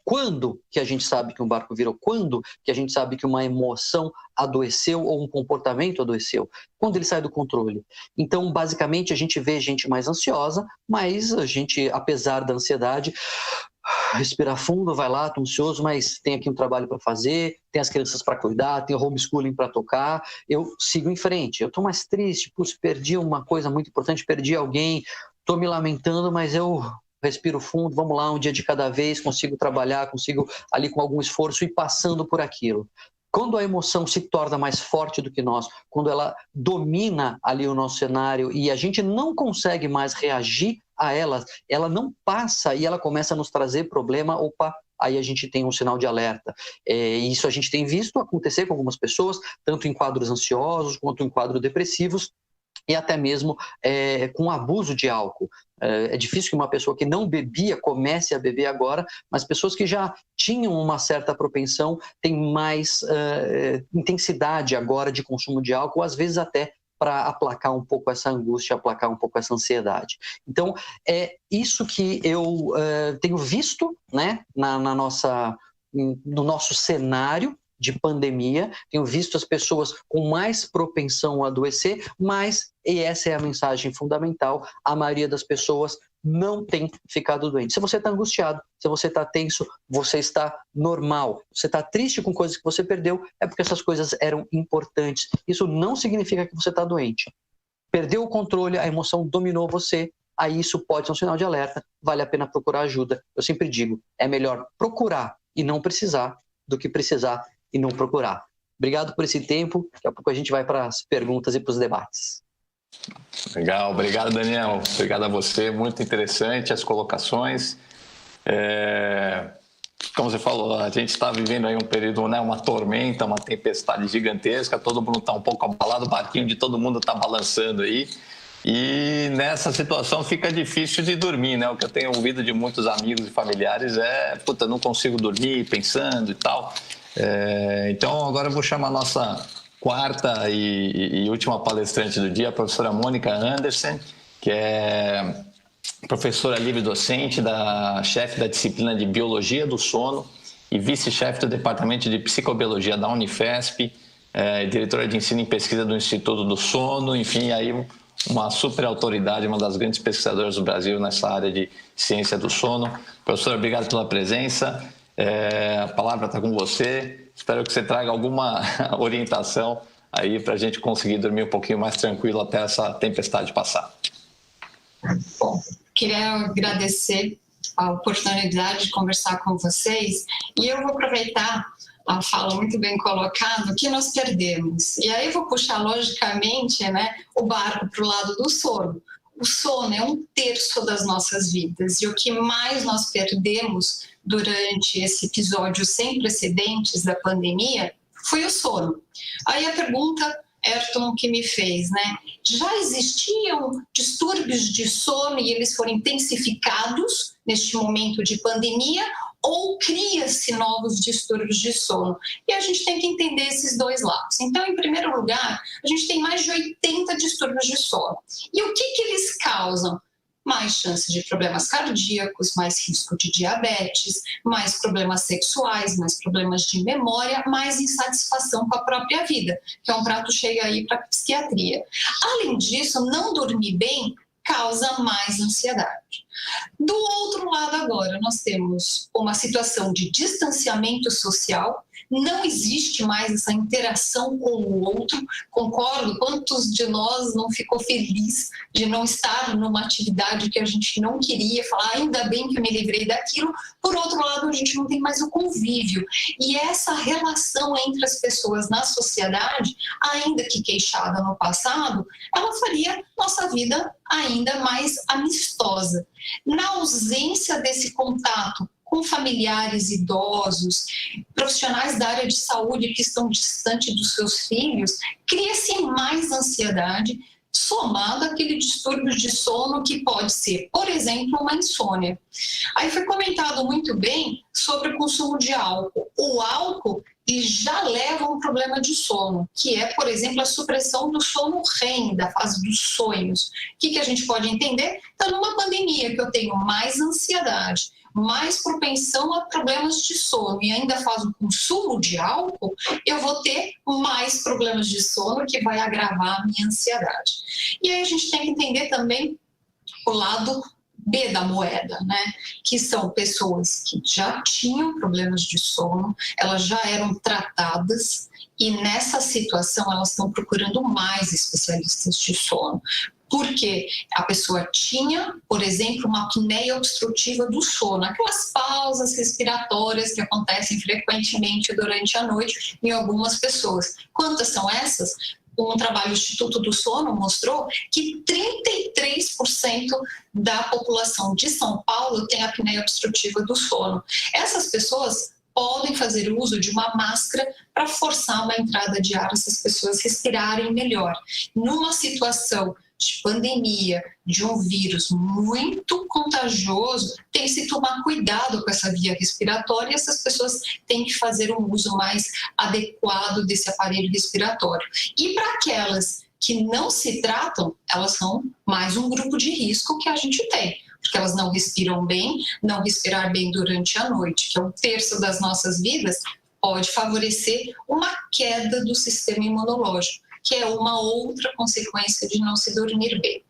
Quando que a gente sabe que um barco virou? Quando que a gente sabe que uma emoção adoeceu ou um comportamento adoeceu? Quando ele sai do controle. Então, basicamente, a gente vê gente mais ansiosa, mas a gente, apesar da ansiedade, respira fundo, vai lá, tô ansioso, mas tem aqui um trabalho para fazer, tem as crianças para cuidar, tem o homeschooling para tocar, eu sigo em frente. Eu tô mais triste, perdi uma coisa muito importante, perdi alguém, tô me lamentando, mas eu respiro fundo, vamos lá, um dia de cada vez, consigo trabalhar, consigo ali com algum esforço ir passando por aquilo. Quando a emoção se torna mais forte do que nós, quando ela domina ali o nosso cenário e a gente não consegue mais reagir a ela não passa e ela começa a nos trazer problema, opa, aí a gente tem um sinal de alerta. Isso a gente tem visto acontecer com algumas pessoas, tanto em quadros ansiosos quanto em quadros depressivos, e até mesmo com abuso de álcool. É difícil que uma pessoa que não bebia comece a beber agora, mas pessoas que já tinham uma certa propensão têm mais intensidade agora de consumo de álcool, às vezes até para aplacar um pouco essa angústia, aplacar um pouco essa ansiedade. Então, é isso que eu tenho visto, né, no nosso cenário, de pandemia, tenho visto as pessoas com mais propensão a adoecer, mas, e essa é a mensagem fundamental, a maioria das pessoas não tem ficado doente. Se você está angustiado, se você está tenso, você está normal. Você está triste com coisas que você perdeu, é porque essas coisas eram importantes. Isso não significa que você está doente. Perdeu o controle, a emoção dominou você, aí isso pode ser um sinal de alerta, vale a pena procurar ajuda. Eu sempre digo, é melhor procurar e não precisar do que precisar e não procurar. Obrigado por esse tempo, daqui a pouco a gente vai para as perguntas e para os debates. Legal, obrigado, Daniel. Obrigado a você, muito interessante as colocações. Como você falou, a gente está vivendo aí um período, né, uma tormenta, uma tempestade gigantesca, todo mundo está um pouco abalado, o barquinho de todo mundo está balançando aí. E nessa situação fica difícil de dormir, né? O que eu tenho ouvido de muitos amigos e familiares é, puta, não consigo dormir pensando e tal. Então agora eu vou chamar a nossa quarta e última palestrante do dia, a professora Mônica Andersen, que é professora livre-docente, chefe da disciplina de Biologia do Sono e vice-chefe do Departamento de Psicobiologia da Unifesp, diretora de ensino e pesquisa do Instituto do Sono, enfim, aí uma super autoridade, uma das grandes pesquisadoras do Brasil nessa área de ciência do sono. Professora, obrigado pela presença. A palavra está com você. Espero que você traga alguma orientação aí para a gente conseguir dormir um pouquinho mais tranquilo até essa tempestade passar. Bom, queria agradecer a oportunidade de conversar com vocês e eu vou aproveitar a fala muito bem colocada, que nós perdemos. E aí eu vou puxar logicamente, né, o barco para o lado do sono. O sono é 1/3 das nossas vidas e o que mais nós perdemos durante esse episódio sem precedentes da pandemia foi o sono. Aí a pergunta, Ayrton, que me fez, né? Já existiam distúrbios de sono e eles foram intensificados neste momento de pandemia ou cria-se novos distúrbios de sono? E a gente tem que entender esses dois lados. Então, em primeiro lugar, a gente tem mais de 80 distúrbios de sono. E o que eles causam? Mais chances de problemas cardíacos, mais risco de diabetes, mais problemas sexuais, mais problemas de memória, mais insatisfação com a própria vida, que é um prato cheio aí para a psiquiatria. Além disso, não dormir bem causa mais ansiedade. Do outro lado agora, nós temos uma situação de distanciamento social, não existe mais essa interação com o outro. Concordo, quantos de nós não ficou feliz de não estar numa atividade que a gente não queria, falar ainda bem que eu me livrei daquilo. Por outro lado, a gente não tem mais o convívio. E essa relação entre as pessoas na sociedade, ainda que queixada no passado, ela faria nossa vida ainda mais amistosa. Na ausência desse contato com familiares idosos, profissionais da área de saúde que estão distantes dos seus filhos, cria-se mais ansiedade, somado àquele distúrbio de sono que pode ser, por exemplo, uma insônia. Aí foi comentado muito bem sobre o consumo de álcool. O álcool já leva a um problema de sono, que é, por exemplo, a supressão do sono REM, da fase dos sonhos. O que a gente pode entender? Então, numa pandemia que eu tenho mais ansiedade, mais propensão a problemas de sono e ainda faz o consumo de álcool, eu vou ter mais problemas de sono que vai agravar a minha ansiedade. E aí a gente tem que entender também o lado B da moeda, né? Que são pessoas que já tinham problemas de sono, elas já eram tratadas e nessa situação elas estão procurando mais especialistas de sono. Porque a pessoa tinha, por exemplo, uma apneia obstrutiva do sono, aquelas pausas respiratórias que acontecem frequentemente durante a noite em algumas pessoas. Quantas são essas? Um trabalho do Instituto do Sono mostrou que 33% da população de São Paulo tem apneia obstrutiva do sono. Essas pessoas podem fazer uso de uma máscara para forçar uma entrada de ar, essas pessoas respirarem melhor. Numa situação de pandemia, de um vírus muito contagioso, tem que se tomar cuidado com essa via respiratória e essas pessoas têm que fazer um uso mais adequado desse aparelho respiratório. E para aquelas que não se tratam, elas são mais um grupo de risco que a gente tem, porque elas não respiram bem, não respirar bem durante a noite, que é 1/3 das nossas vidas, pode favorecer uma queda do sistema imunológico, que é uma outra consequência de não se dormir bem.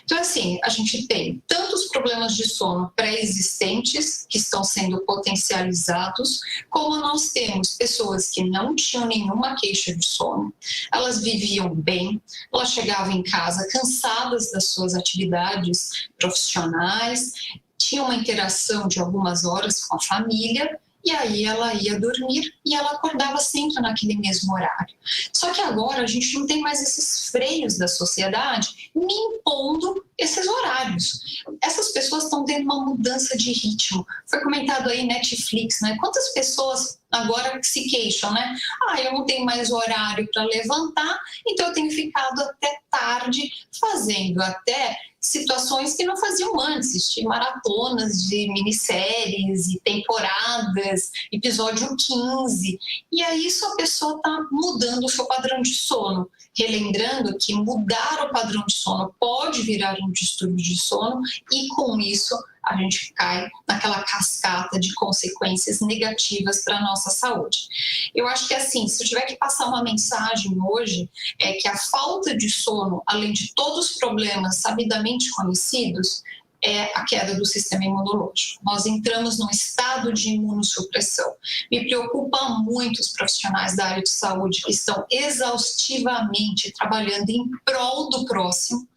Então, assim, a gente tem tantos problemas de sono pré-existentes, que estão sendo potencializados, como nós temos pessoas que não tinham nenhuma queixa de sono, elas viviam bem, elas chegavam em casa cansadas das suas atividades profissionais, tinham uma interação de algumas horas com a família, e aí ela ia dormir e ela acordava sempre naquele mesmo horário. Só que agora a gente não tem mais esses freios da sociedade me impondo esses horários. Essas pessoas estão tendo uma mudança de ritmo. Foi comentado aí Netflix, né? Quantas pessoas agora se queixam, né? Eu não tenho mais horário para levantar, então eu tenho ficado até tarde fazendo até situações que não faziam antes, assistir maratonas de minisséries e temporadas, episódio 15. E aí isso a pessoa está mudando o seu padrão de sono. Relembrando que mudar o padrão de sono pode virar um distúrbio de sono e com isso a gente cai naquela cascata de consequências negativas para a nossa saúde. Eu acho que assim, se eu tiver que passar uma mensagem hoje, é que a falta de sono, além de todos os problemas sabidamente conhecidos, é a queda do sistema imunológico. Nós entramos num estado de imunossupressão. Me preocupa muito os profissionais da área de saúde que estão exaustivamente trabalhando em prol do próximo,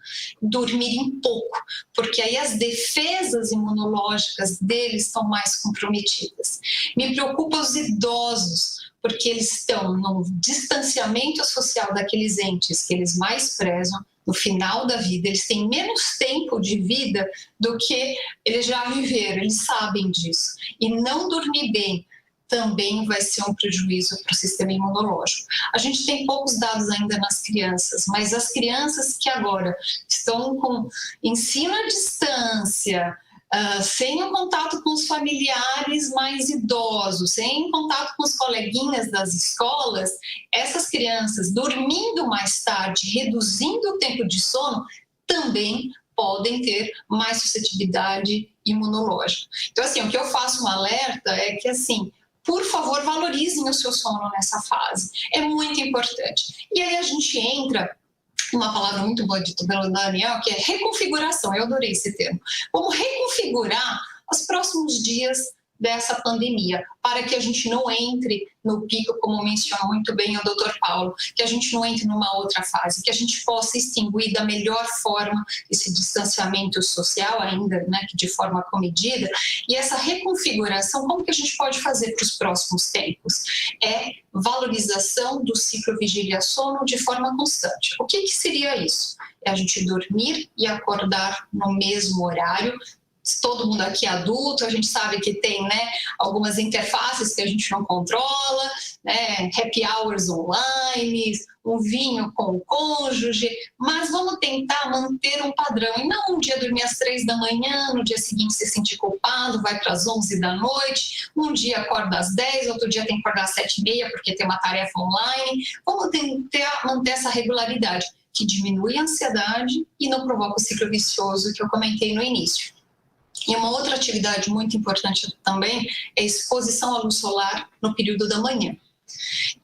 dormirem pouco, porque aí as defesas imunológicas deles estão mais comprometidas. Me preocupa os idosos, porque eles estão no distanciamento social daqueles entes que eles mais prezam. No final da vida, eles têm menos tempo de vida do que eles já viveram, eles sabem disso. E não dormir bem também vai ser um prejuízo para o sistema imunológico. A gente tem poucos dados ainda nas crianças, mas as crianças que agora estão com ensino à distância, sem o contato com os familiares mais idosos, sem contato com os coleguinhas das escolas, essas crianças dormindo mais tarde, reduzindo o tempo de sono, também podem ter mais suscetibilidade imunológica. Então, assim, o que eu faço um alerta é que, assim, por favor, valorizem o seu sono nessa fase. É muito importante. E aí a gente entra uma palavra muito boa dita pelo Daniel, que é reconfiguração. Eu adorei esse termo. Vamos reconfigurar os próximos dias dessa pandemia, para que a gente não entre no pico, como mencionou muito bem o Dr. Paulo, que a gente não entre numa outra fase, que a gente possa extinguir da melhor forma esse distanciamento social ainda, né, de forma comedida, e essa reconfiguração, como que a gente pode fazer para os próximos tempos? É valorização do ciclo vigília-sono de forma constante. O que seria isso? É a gente dormir e acordar no mesmo horário. Todo mundo aqui é adulto, a gente sabe que tem, né, algumas interfaces que a gente não controla, né, happy hours online, um vinho com o cônjuge, mas vamos tentar manter um padrão e não um dia dormir às 3 da manhã, no dia seguinte se sentir culpado, vai para as 11 da noite, um dia acorda às 10, outro dia tem que acordar às 7h30 porque tem uma tarefa online. Vamos tentar manter essa regularidade que diminui a ansiedade e não provoca o ciclo vicioso que eu comentei no início. E uma outra atividade muito importante também é a exposição à luz solar no período da manhã.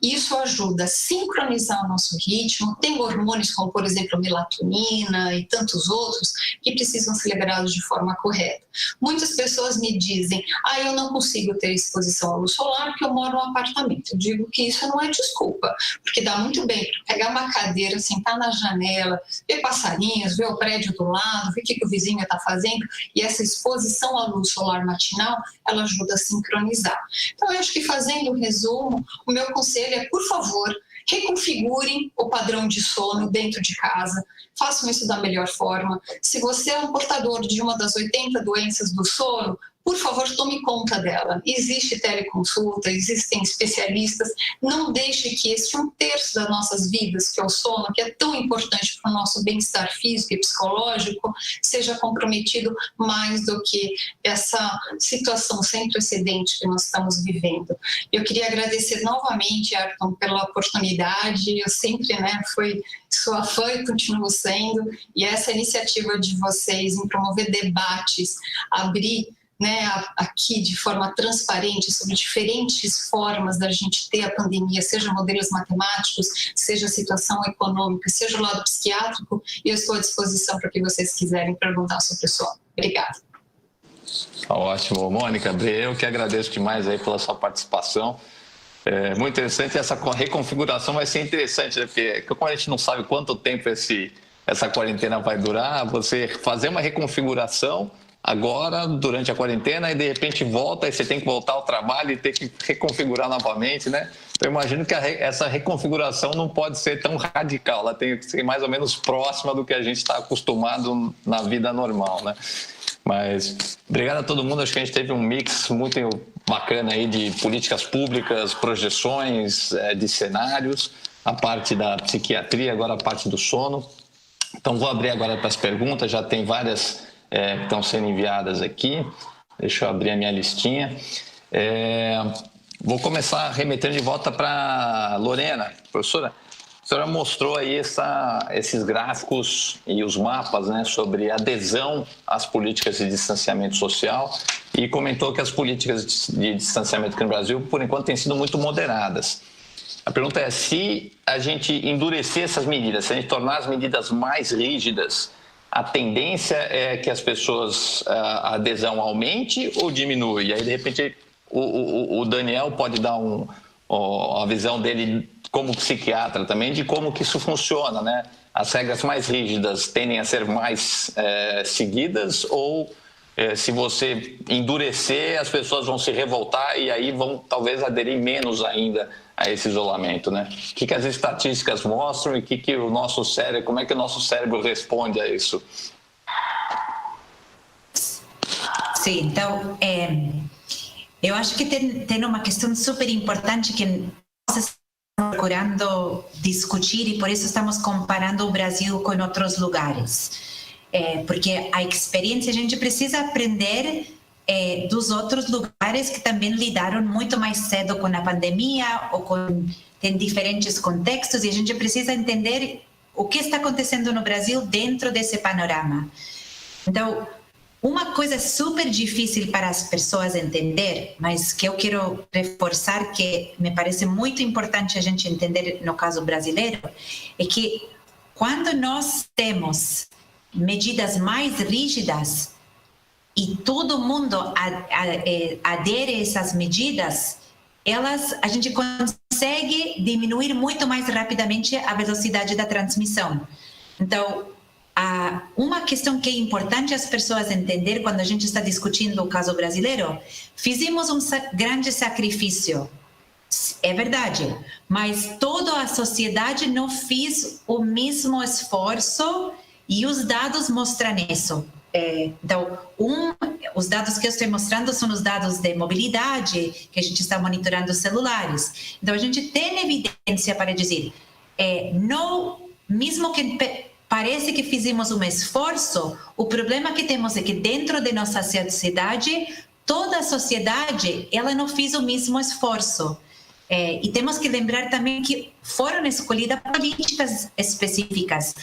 Isso ajuda a sincronizar o nosso ritmo. Tem hormônios como, por exemplo, melatonina e tantos outros que precisam ser liberados de forma correta. Muitas pessoas me dizem, eu não consigo ter exposição à luz solar porque eu moro num apartamento. Eu digo que isso não é desculpa, porque dá muito bem pegar uma cadeira, sentar na janela, ver passarinhos, ver o prédio do lado, ver o que o vizinho está fazendo, e essa exposição à luz solar matinal, ela ajuda a sincronizar. Então, eu acho que fazendo um resumo, o meu conselho é, por favor, reconfigurem o padrão de sono dentro de casa, façam isso da melhor forma. Se você é um portador de uma das 80 doenças do sono, por favor, tome conta dela. Existe teleconsulta, existem especialistas. Não deixe que esse 1/3 das nossas vidas, que é o sono, que é tão importante para o nosso bem-estar físico e psicológico, seja comprometido mais do que essa situação sem precedente que nós estamos vivendo. Eu queria agradecer novamente, Ayrton, pela oportunidade. Eu sempre fui sua fã e continuo sendo. E essa iniciativa de vocês em promover debates, abrir né, aqui de forma transparente sobre diferentes formas da gente ter a pandemia, seja modelos matemáticos, seja a situação econômica, seja o lado psiquiátrico, e eu estou à disposição para que vocês quiserem perguntar sobre o pessoal. Obrigada. Ótimo, Mônica, eu que agradeço demais aí pela sua participação. É muito interessante, essa reconfiguração vai ser interessante, né? Porque como a gente não sabe quanto tempo essa quarentena vai durar, você fazer uma reconfiguração agora, durante a quarentena, e de repente volta, e você tem que voltar ao trabalho e ter que reconfigurar novamente, né? Eu imagino que essa reconfiguração não pode ser tão radical, ela tem que ser mais ou menos próxima do que a gente está acostumado na vida normal, né? Mas obrigado a todo mundo, acho que a gente teve um mix muito bacana aí de políticas públicas, projeções, de cenários, a parte da psiquiatria, agora a parte do sono. Então vou abrir agora para as perguntas, já tem várias que estão sendo enviadas aqui. Deixa eu abrir a minha listinha. Vou começar remetendo de volta para Lorena. Professora, a senhora mostrou aí esses gráficos e os mapas, né, sobre adesão às políticas de distanciamento social e comentou que as políticas de distanciamento aqui no Brasil, por enquanto, têm sido muito moderadas. A pergunta é, se a gente endurecer essas medidas, se a gente tornar as medidas mais rígidas, a tendência é que as pessoas, a adesão aumente ou diminui? E aí, de repente, o Daniel pode dar a visão dele como psiquiatra também, de como que isso funciona, né? As regras mais rígidas tendem a ser mais seguidas ou se você endurecer, as pessoas vão se revoltar e aí vão talvez aderir menos ainda a esse isolamento, né? O que as estatísticas mostram e que o nosso cérebro, como é que o nosso cérebro responde a isso? Sim, então, eu acho que tem uma questão super importante que nós estamos procurando discutir e por isso estamos comparando o Brasil com outros lugares. Porque a experiência, a gente precisa aprender dos outros lugares que também lidaram muito mais cedo com a pandemia ou tem diferentes contextos e a gente precisa entender o que está acontecendo no Brasil dentro desse panorama. Então, uma coisa super difícil para as pessoas entender, mas que eu quero reforçar que me parece muito importante a gente entender no caso brasileiro, é que quando nós temos medidas mais rígidas e todo mundo adere a essas medidas, a gente consegue diminuir muito mais rapidamente a velocidade da transmissão. Então, uma questão que é importante as pessoas entender quando a gente está discutindo o caso brasileiro, fizemos um grande sacrifício, é verdade, mas toda a sociedade não fez o mesmo esforço e os dados mostram isso. Então, os dados que eu estou mostrando são os dados de mobilidade, que a gente está monitorando os celulares. Então, a gente tem evidência para dizer, não, mesmo que parece que fizemos um esforço, o problema que temos é que dentro de nossa sociedade, toda a sociedade, ela não fez o mesmo esforço. E temos que lembrar também que foram escolhidas políticas específicas.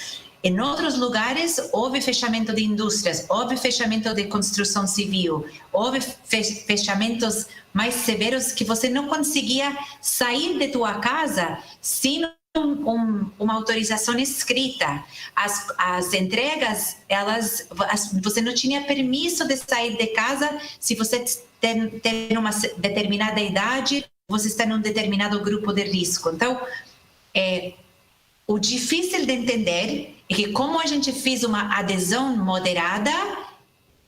Em outros lugares, houve fechamento de indústrias, houve fechamento de construção civil, houve fechamentos mais severos que você não conseguia sair de tua casa sem uma autorização escrita. As entregas, você não tinha permisso de sair de casa se você tem uma determinada idade, você está num determinado grupo de risco. Então, o difícil de entender é que como a gente fez uma adesão moderada,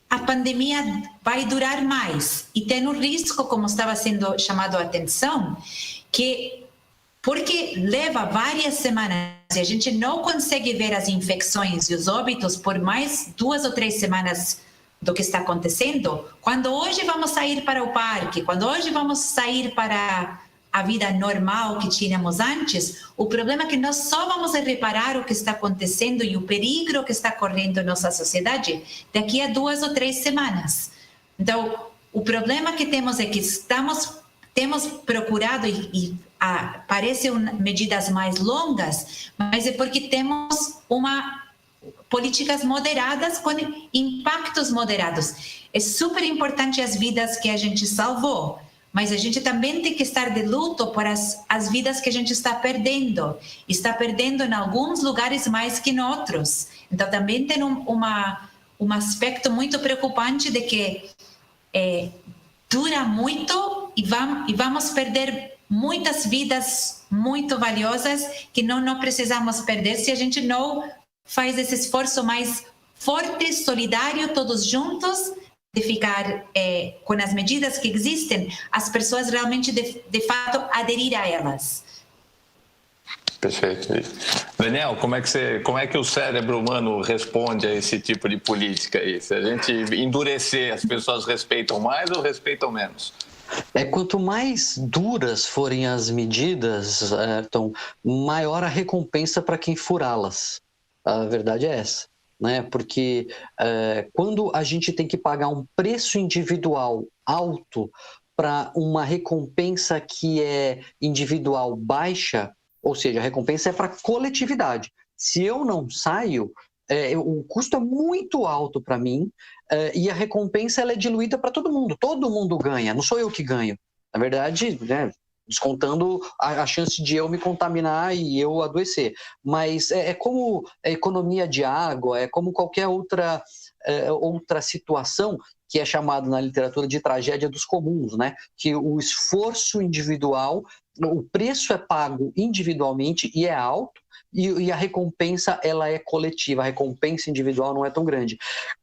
a pandemia vai durar mais. E tem um risco, como estava sendo chamado a atenção, que porque leva várias semanas e a gente não consegue ver as infecções e os óbitos por mais 2 ou 3 semanas do que está acontecendo, quando hoje vamos sair para o parque, quando hoje vamos sair para a vida normal que tínhamos antes, o problema é que nós só vamos reparar o que está acontecendo e o perigo que está correndo em nossa sociedade daqui a 2 ou 3 semanas. Então, o problema que temos é que temos procurado e parecem medidas mais longas, mas é porque temos uma políticas moderadas com impactos moderados. É super importante as vidas que a gente salvou, mas a gente também tem que estar de luto por as vidas que a gente está perdendo. Está perdendo em alguns lugares mais que em outros. Então, também tem um aspecto muito preocupante de que dura muito e vamos perder muitas vidas muito valiosas que não precisamos perder se a gente não faz esse esforço mais forte, solidário, todos juntos, de ficar com as medidas que existem, as pessoas realmente, de fato, aderir a elas. Perfeito. Daniel, como é que o cérebro humano responde a esse tipo de política aí? Se a gente endurecer, as pessoas respeitam mais ou respeitam menos? Quanto mais duras forem as medidas, Ayrton, maior a recompensa para quem furá-las. A verdade é essa, né? Porque quando a gente tem que pagar um preço individual alto para uma recompensa que é individual baixa, ou seja, a recompensa é para a coletividade. Se eu não saio, o custo é muito alto para mim e a recompensa ela é diluída para todo mundo ganha, não sou eu que ganho. Na verdade, né, descontando a chance de eu me contaminar e eu adoecer. Mas é como a economia de água, é como qualquer outra situação que é chamada na literatura de tragédia dos comuns, né? Que o esforço individual, o preço é pago individualmente e é alto, e a recompensa ela é coletiva, a recompensa individual não é tão grande.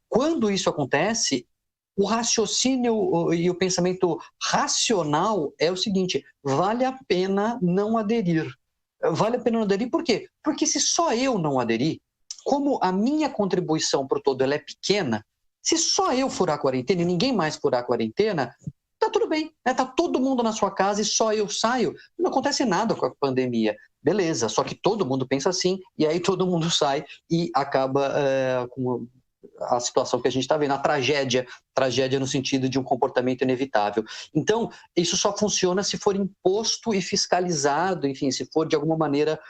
Quando isso acontece, o raciocínio e o pensamento racional é o seguinte: vale a pena não aderir. Vale a pena não aderir por quê? Porque se só eu não aderir, como a minha contribuição para o todo ela é pequena, se só eu furar a quarentena e ninguém mais furar a quarentena, tá tudo bem, né? Tá todo mundo na sua casa e só eu saio, não acontece nada com a pandemia. Beleza, só que todo mundo pensa assim, e aí todo mundo sai e acaba com a situação que a gente está vendo, a tragédia no sentido de um comportamento inevitável. Então, isso só funciona se for imposto e fiscalizado, enfim, se for de alguma maneira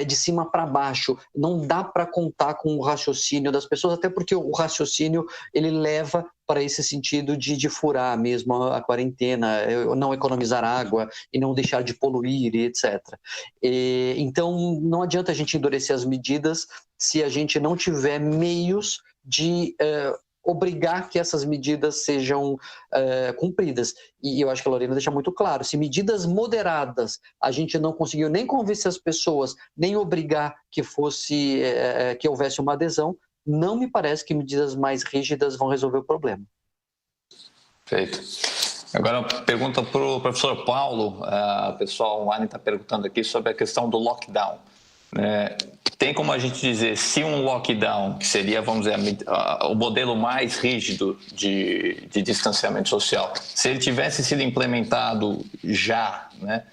de cima para baixo. Não dá para contar com o raciocínio das pessoas, até porque o raciocínio ele leva para esse sentido de furar mesmo a quarentena, não economizar água e não deixar de poluir, etc. Então, não adianta a gente endurecer as medidas se a gente não tiver meios de obrigar que essas medidas sejam cumpridas. E eu acho que a Lorena deixa muito claro, se medidas moderadas a gente não conseguiu nem convencer as pessoas, nem obrigar que houvesse uma adesão, não me parece que medidas mais rígidas vão resolver o problema. Perfeito. Agora, pergunta para o professor Paulo, o pessoal online está perguntando aqui sobre a questão do lockdown. Tem como a gente dizer se um lockdown, que seria, vamos dizer, o modelo mais rígido de distanciamento social, se ele tivesse sido implementado já, né,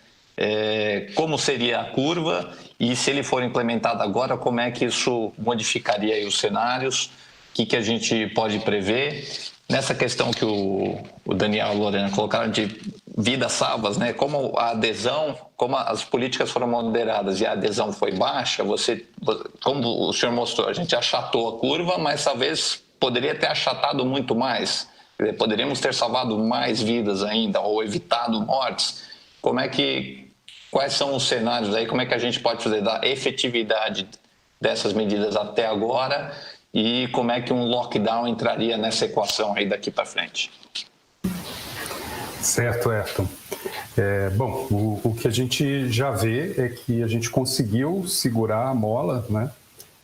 como seria a curva, e se ele for implementado agora, como é que isso modificaria aí os cenários, o que a gente pode prever? Nessa questão que o Daniel e a Lorena colocaram de vidas salvas, né? Como a adesão, como as políticas foram moderadas e a adesão foi baixa, como o senhor mostrou, a gente achatou a curva, mas talvez poderia ter achatado muito mais. Poderíamos ter salvado mais vidas ainda ou evitado mortes. Quais são os cenários aí? Como é que a gente pode fazer da efetividade dessas medidas até agora? E como é que um lockdown entraria nessa equação aí daqui para frente? Certo, Ayrton. Bom, o que a gente já vê é que a gente conseguiu segurar a mola, né?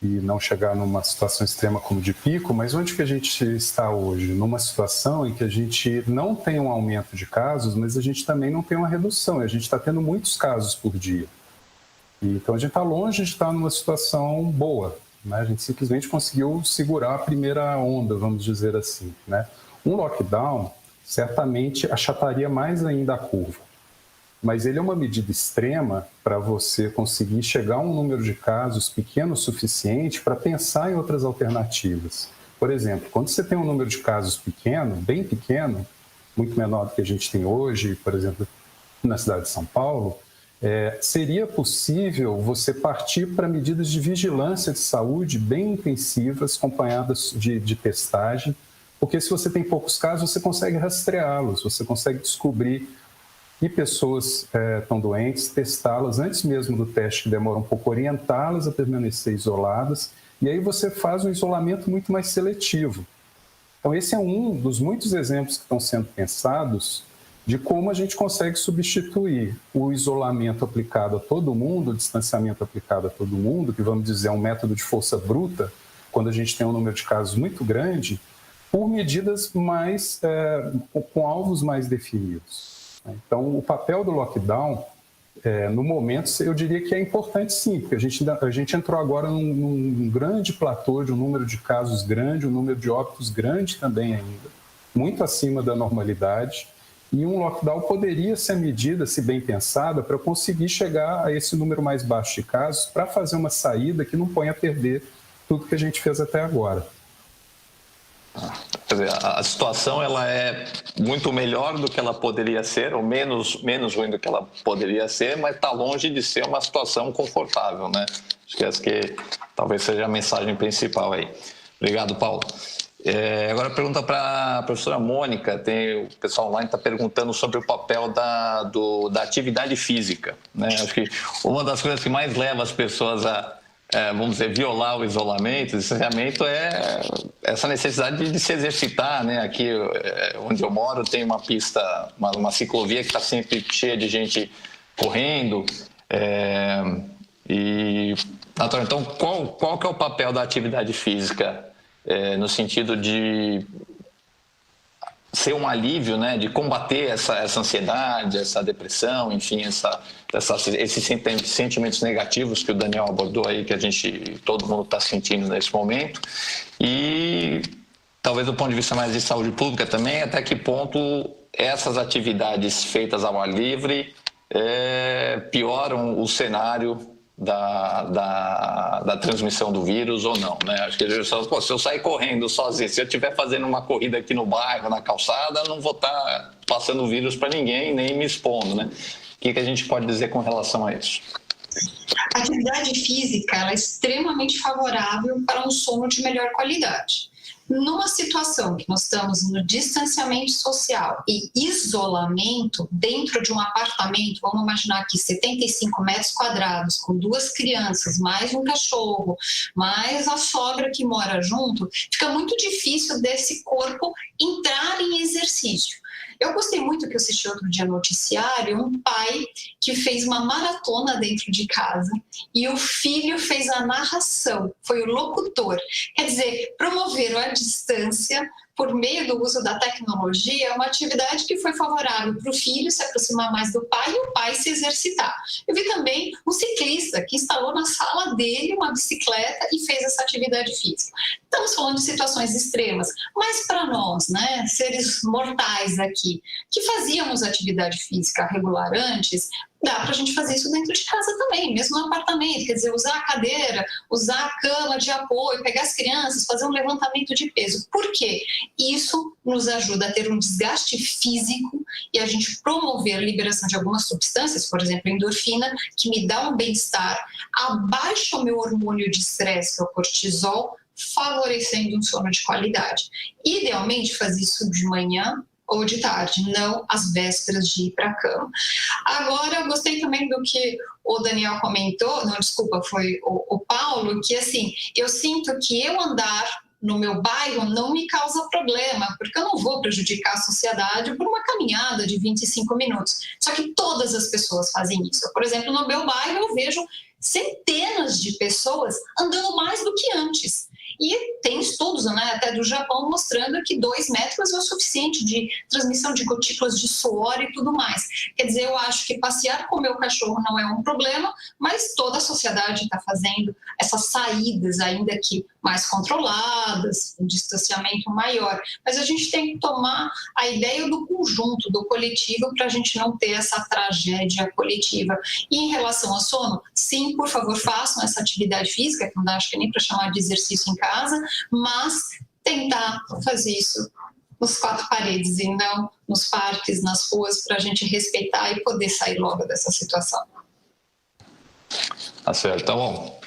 E não chegar numa situação extrema como de pico, mas onde que a gente está hoje? Numa situação em que a gente não tem um aumento de casos, mas a gente também não tem uma redução, a gente está tendo muitos casos por dia. Então a gente está longe de estar numa situação boa, né? A gente simplesmente conseguiu segurar a primeira onda, vamos dizer assim, né? Um lockdown certamente achataria mais ainda a curva, mas ele é uma medida extrema para você conseguir chegar a um número de casos pequeno o suficiente para pensar em outras alternativas. Por exemplo, quando você tem um número de casos pequeno, bem pequeno, muito menor do que a gente tem hoje, por exemplo, na cidade de São Paulo, seria possível você partir para medidas de vigilância de saúde bem intensivas, acompanhadas de testagem, porque se você tem poucos casos, você consegue rastreá-los, você consegue descobrir que pessoas estão doentes, testá-las antes mesmo do teste, que demora um pouco, orientá-las a permanecer isoladas, e aí você faz um isolamento muito mais seletivo. Então, esse é um dos muitos exemplos que estão sendo pensados de como a gente consegue substituir o isolamento aplicado a todo mundo, o distanciamento aplicado a todo mundo, que vamos dizer é um método de força bruta, quando a gente tem um número de casos muito grande, por medidas mais, com alvos mais definidos. Então, o papel do lockdown, no momento, eu diria que é importante sim, porque a gente entrou agora num grande platô de um número de casos grande, um número de óbitos grande também ainda, muito acima da normalidade, e um lockdown poderia ser a medida, se bem pensada, para conseguir chegar a esse número mais baixo de casos, para fazer uma saída que não ponha a perder tudo que a gente fez até agora. Quer dizer, a situação ela é muito melhor do que ela poderia ser, ou menos ruim do que ela poderia ser, mas está longe de ser uma situação confortável, né? Acho que essa que talvez seja a mensagem principal aí. Obrigado, Paulo. Agora pergunta para a professora Mônica, o pessoal online está perguntando sobre o papel da atividade física, né? Acho que uma das coisas que mais leva as pessoas a vamos dizer, violar o isolamento, o distanciamento, é essa necessidade de se exercitar, né? Aqui onde eu moro tem uma pista, uma ciclovia que está sempre cheia de gente correndo. Então, qual que é o papel da atividade física no sentido de ser um alívio, né, de combater essa ansiedade, essa depressão, enfim, esses sentimentos negativos que o Daniel abordou aí, que todo mundo está sentindo nesse momento, e talvez do ponto de vista mais de saúde pública também, até que ponto essas atividades feitas ao ar livre pioram o cenário da transmissão do vírus ou não, né? Acho que se eu sair correndo sozinho, se eu estiver fazendo uma corrida aqui no bairro, na calçada, não vou estar passando vírus para ninguém, nem me expondo, né? O que a gente pode dizer com relação a isso? A atividade física ela é extremamente favorável para um sono de melhor qualidade. Numa situação que nós estamos no distanciamento social e isolamento dentro de um apartamento, vamos imaginar aqui 75 metros quadrados, com 2 crianças, mais um cachorro, mais a sogra que mora junto, fica muito difícil desse corpo entrar em exercício. Eu gostei muito que eu assisti outro dia no noticiário, um pai que fez uma maratona dentro de casa e o filho fez a narração, foi o locutor. Quer dizer, promoveram a distância por meio do uso da tecnologia, é uma atividade que foi favorável para o filho se aproximar mais do pai e o pai se exercitar. Eu vi também um ciclista que instalou na sala dele uma bicicleta e fez essa atividade física. Estamos falando de situações extremas, mas para nós, né, seres mortais aqui, que fazíamos atividade física regular antes, dá para a gente fazer isso dentro de casa também, mesmo no apartamento, quer dizer, usar a cadeira, usar a cama de apoio, pegar as crianças, fazer um levantamento de peso. Por quê? Isso nos ajuda a ter um desgaste físico e a gente promover a liberação de algumas substâncias, por exemplo, a endorfina, que me dá um bem-estar, abaixa o meu hormônio de estresse, que é o cortisol, favorecendo um sono de qualidade. Idealmente, fazer isso de manhã ou de tarde, não às vésperas de ir para a cama. Agora, eu gostei também do que o Daniel comentou, não, desculpa, foi o Paulo, que assim, eu sinto que eu andar no meu bairro não me causa problema, porque eu não vou prejudicar a sociedade por uma caminhada de 25 minutos. Só que todas as pessoas fazem isso. Por exemplo, no meu bairro eu vejo centenas de pessoas andando mais do que antes. E tem estudos, né, até do Japão, mostrando que 2 metros é o suficiente de transmissão de gotículas de suor e tudo mais. Quer dizer, eu acho que passear com o meu cachorro não é um problema, mas toda a sociedade está fazendo essas saídas, ainda que mais controladas, um distanciamento maior. Mas a gente tem que tomar a ideia do conjunto, do coletivo, para a gente não ter essa tragédia coletiva. E em relação ao sono, sim, por favor, façam essa atividade física, que não dá, acho que nem para chamar de exercício em casa, mas tentar fazer isso nos 4 paredes e não nos parques, nas ruas, para a gente respeitar e poder sair logo dessa situação. Tá certo, tá bom.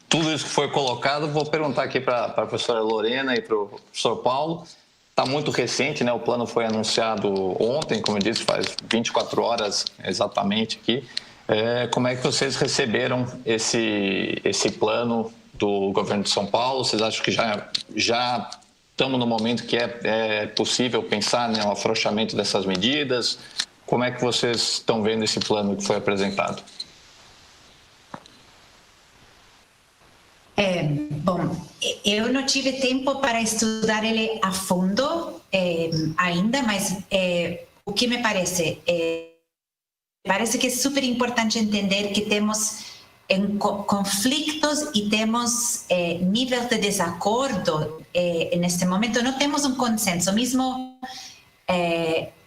Tudo isso que foi colocado, vou perguntar aqui para a professora Lorena e para o professor Paulo. Está muito recente, né? O plano foi anunciado ontem, como eu disse, faz 24 horas exatamente aqui. Como é que vocês receberam esse plano do governo de São Paulo? Vocês acham que já estamos no momento que é possível pensar no afrouxamento dessas medidas? Como é que vocês estão vendo esse plano que foi apresentado? Bom, eu não tive tempo para estudar ele a fundo ainda, mas o que me parece? Parece que é super importante entender que temos conflitos e temos nível de desacordo. Neste momento não temos um consenso. Mesmo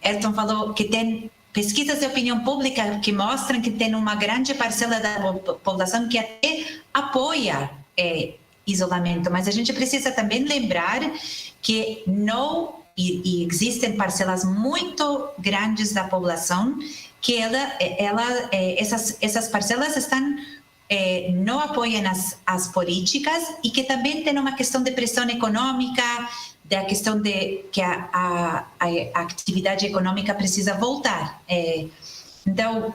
Ayrton falou que tem pesquisas de opinião pública que mostram que tem uma grande parcela da população que até apoia isolamento, mas a gente precisa também lembrar que não existem parcelas muito grandes da população que essas parcelas estão não apoiam as políticas e que também tem uma questão de pressão econômica, da questão de que a atividade econômica precisa voltar. Então,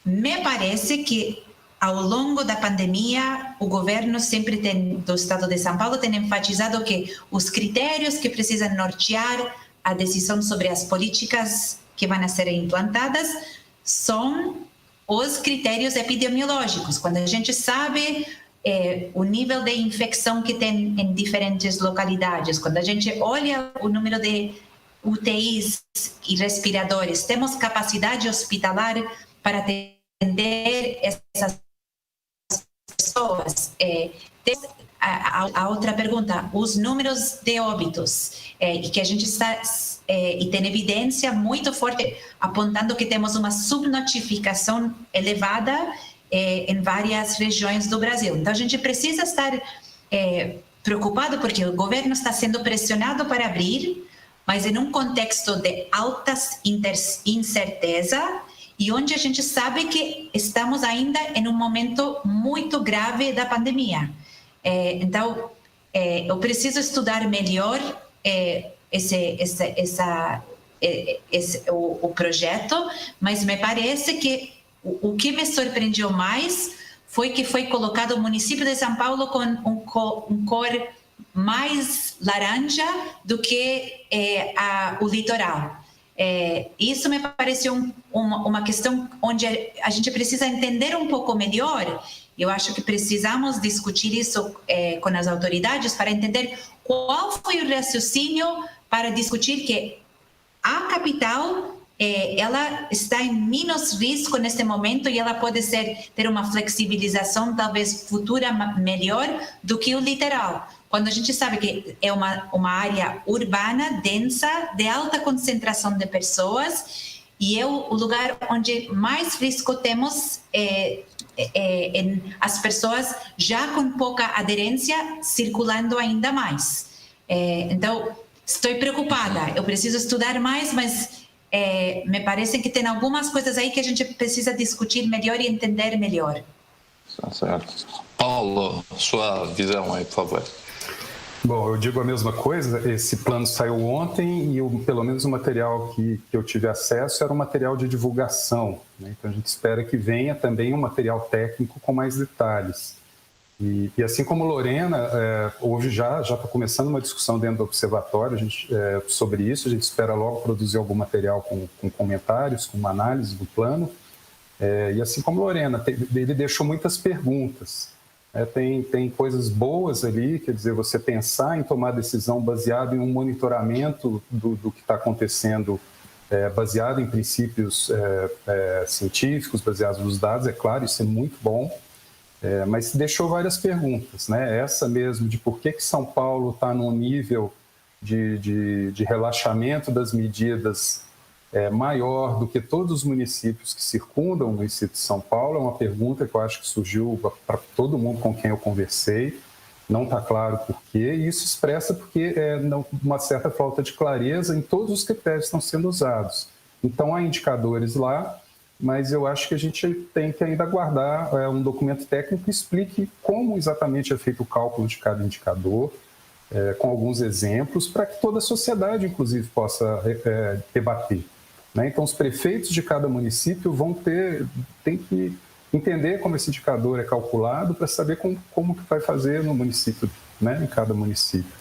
me parece que ao longo da pandemia, o governo sempre do estado de São Paulo tem enfatizado que os critérios que precisam nortear a decisão sobre as políticas que vão ser implantadas são os critérios epidemiológicos. Quando a gente sabe o nível de infecção que tem em diferentes localidades, quando a gente olha o número de UTIs e respiradores, temos capacidade hospitalar para atender essas pessoas. A outra pergunta, os números de óbitos, e que a gente está e tem evidência muito forte apontando que temos uma subnotificação elevada em várias regiões do Brasil. Então a gente precisa estar preocupado porque o governo está sendo pressionado para abrir, mas em um contexto de altas incerteza e onde a gente sabe que estamos ainda em um momento muito grave da pandemia. Então, eu preciso estudar melhor o projeto, mas me parece que o que me surpreendeu mais foi que foi colocado o município de São Paulo com um cor mais laranja do que o litoral. Isso me pareceu uma questão onde a gente precisa entender um pouco melhor. Eu acho que precisamos discutir isso com as autoridades para entender qual foi o raciocínio para discutir que a capital ela está em menos risco neste momento e ela pode ter uma flexibilização talvez futura melhor do que o litoral. Quando a gente sabe que é uma área urbana, densa, de alta concentração de pessoas, e é o lugar onde mais risco temos as pessoas já com pouca aderência circulando ainda mais. Então, estou preocupada, eu preciso estudar mais, mas me parece que tem algumas coisas aí que a gente precisa discutir melhor e entender melhor. Certo. Paulo, sua visão aí, por favor. Bom, eu digo a mesma coisa, esse plano saiu ontem e pelo menos o material que eu tive acesso era um material de divulgação, né? Então a gente espera que venha também um material técnico com mais detalhes. E assim como Lorena, hoje já está começando uma discussão dentro do observatório sobre isso, a gente espera logo produzir algum material com comentários, com uma análise do plano. E assim como Lorena, ele deixou muitas perguntas. Tem coisas boas ali, quer dizer, você pensar em tomar decisão baseado em um monitoramento do que está acontecendo, baseado em princípios científicos, baseados nos dados, é claro, isso é muito bom, mas deixou várias perguntas, né? Essa mesmo de por que São Paulo está num nível de relaxamento das medidas maior do que todos os municípios que circundam o município de São Paulo, é uma pergunta que eu acho que surgiu para todo mundo com quem eu conversei, não está claro por quê, e isso expressa porque uma certa falta de clareza em todos os critérios que estão sendo usados. Então, há indicadores lá mas eu acho que a gente tem que ainda aguardar um documento técnico que explique como exatamente é feito o cálculo de cada indicador, com alguns exemplos, para que toda a sociedade, inclusive, possa debater. Né? Então, os prefeitos de cada município tem que entender como esse indicador é calculado para saber como que vai fazer no município, né? Em cada município.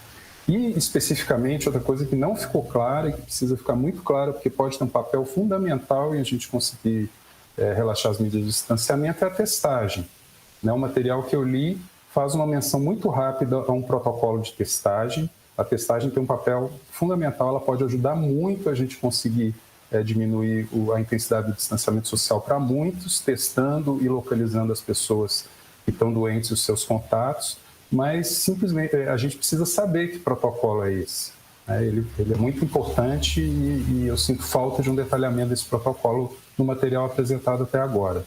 E, especificamente, outra coisa que não ficou clara e que precisa ficar muito clara, porque pode ter um papel fundamental em a gente conseguir relaxar as medidas de distanciamento, é a testagem. Né? O material que eu li faz uma menção muito rápida a um protocolo de testagem. A testagem tem um papel fundamental, ela pode ajudar muito a gente conseguir diminuir a intensidade do distanciamento social para muitos, testando e localizando as pessoas que estão doentes e os seus contatos, mas simplesmente a gente precisa saber que protocolo é esse. Ele é muito importante e eu sinto falta de um detalhamento desse protocolo no material apresentado até agora.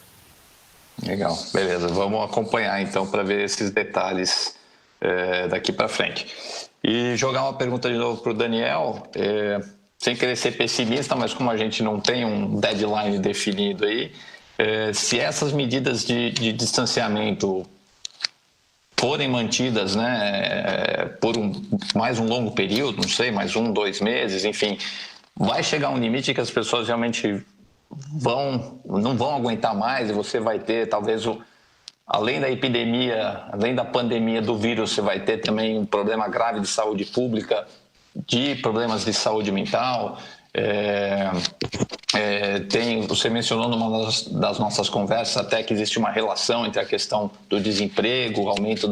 Legal, beleza. Vamos acompanhar então para ver esses detalhes daqui para frente. E jogar uma pergunta de novo para o Daniel, sem querer ser pessimista, mas como a gente não tem um deadline definido aí, se essas medidas de distanciamento forem mantidas, né, por mais um longo período, não sei, mais 1, 2 meses, enfim, vai chegar um limite que as pessoas realmente não vão aguentar mais e você vai ter, talvez, além da epidemia, além da pandemia do vírus, você vai ter também um problema grave de saúde pública, de problemas de saúde mental. Você mencionou numa das nossas conversas até que existe uma relação entre a questão do desemprego, o aumento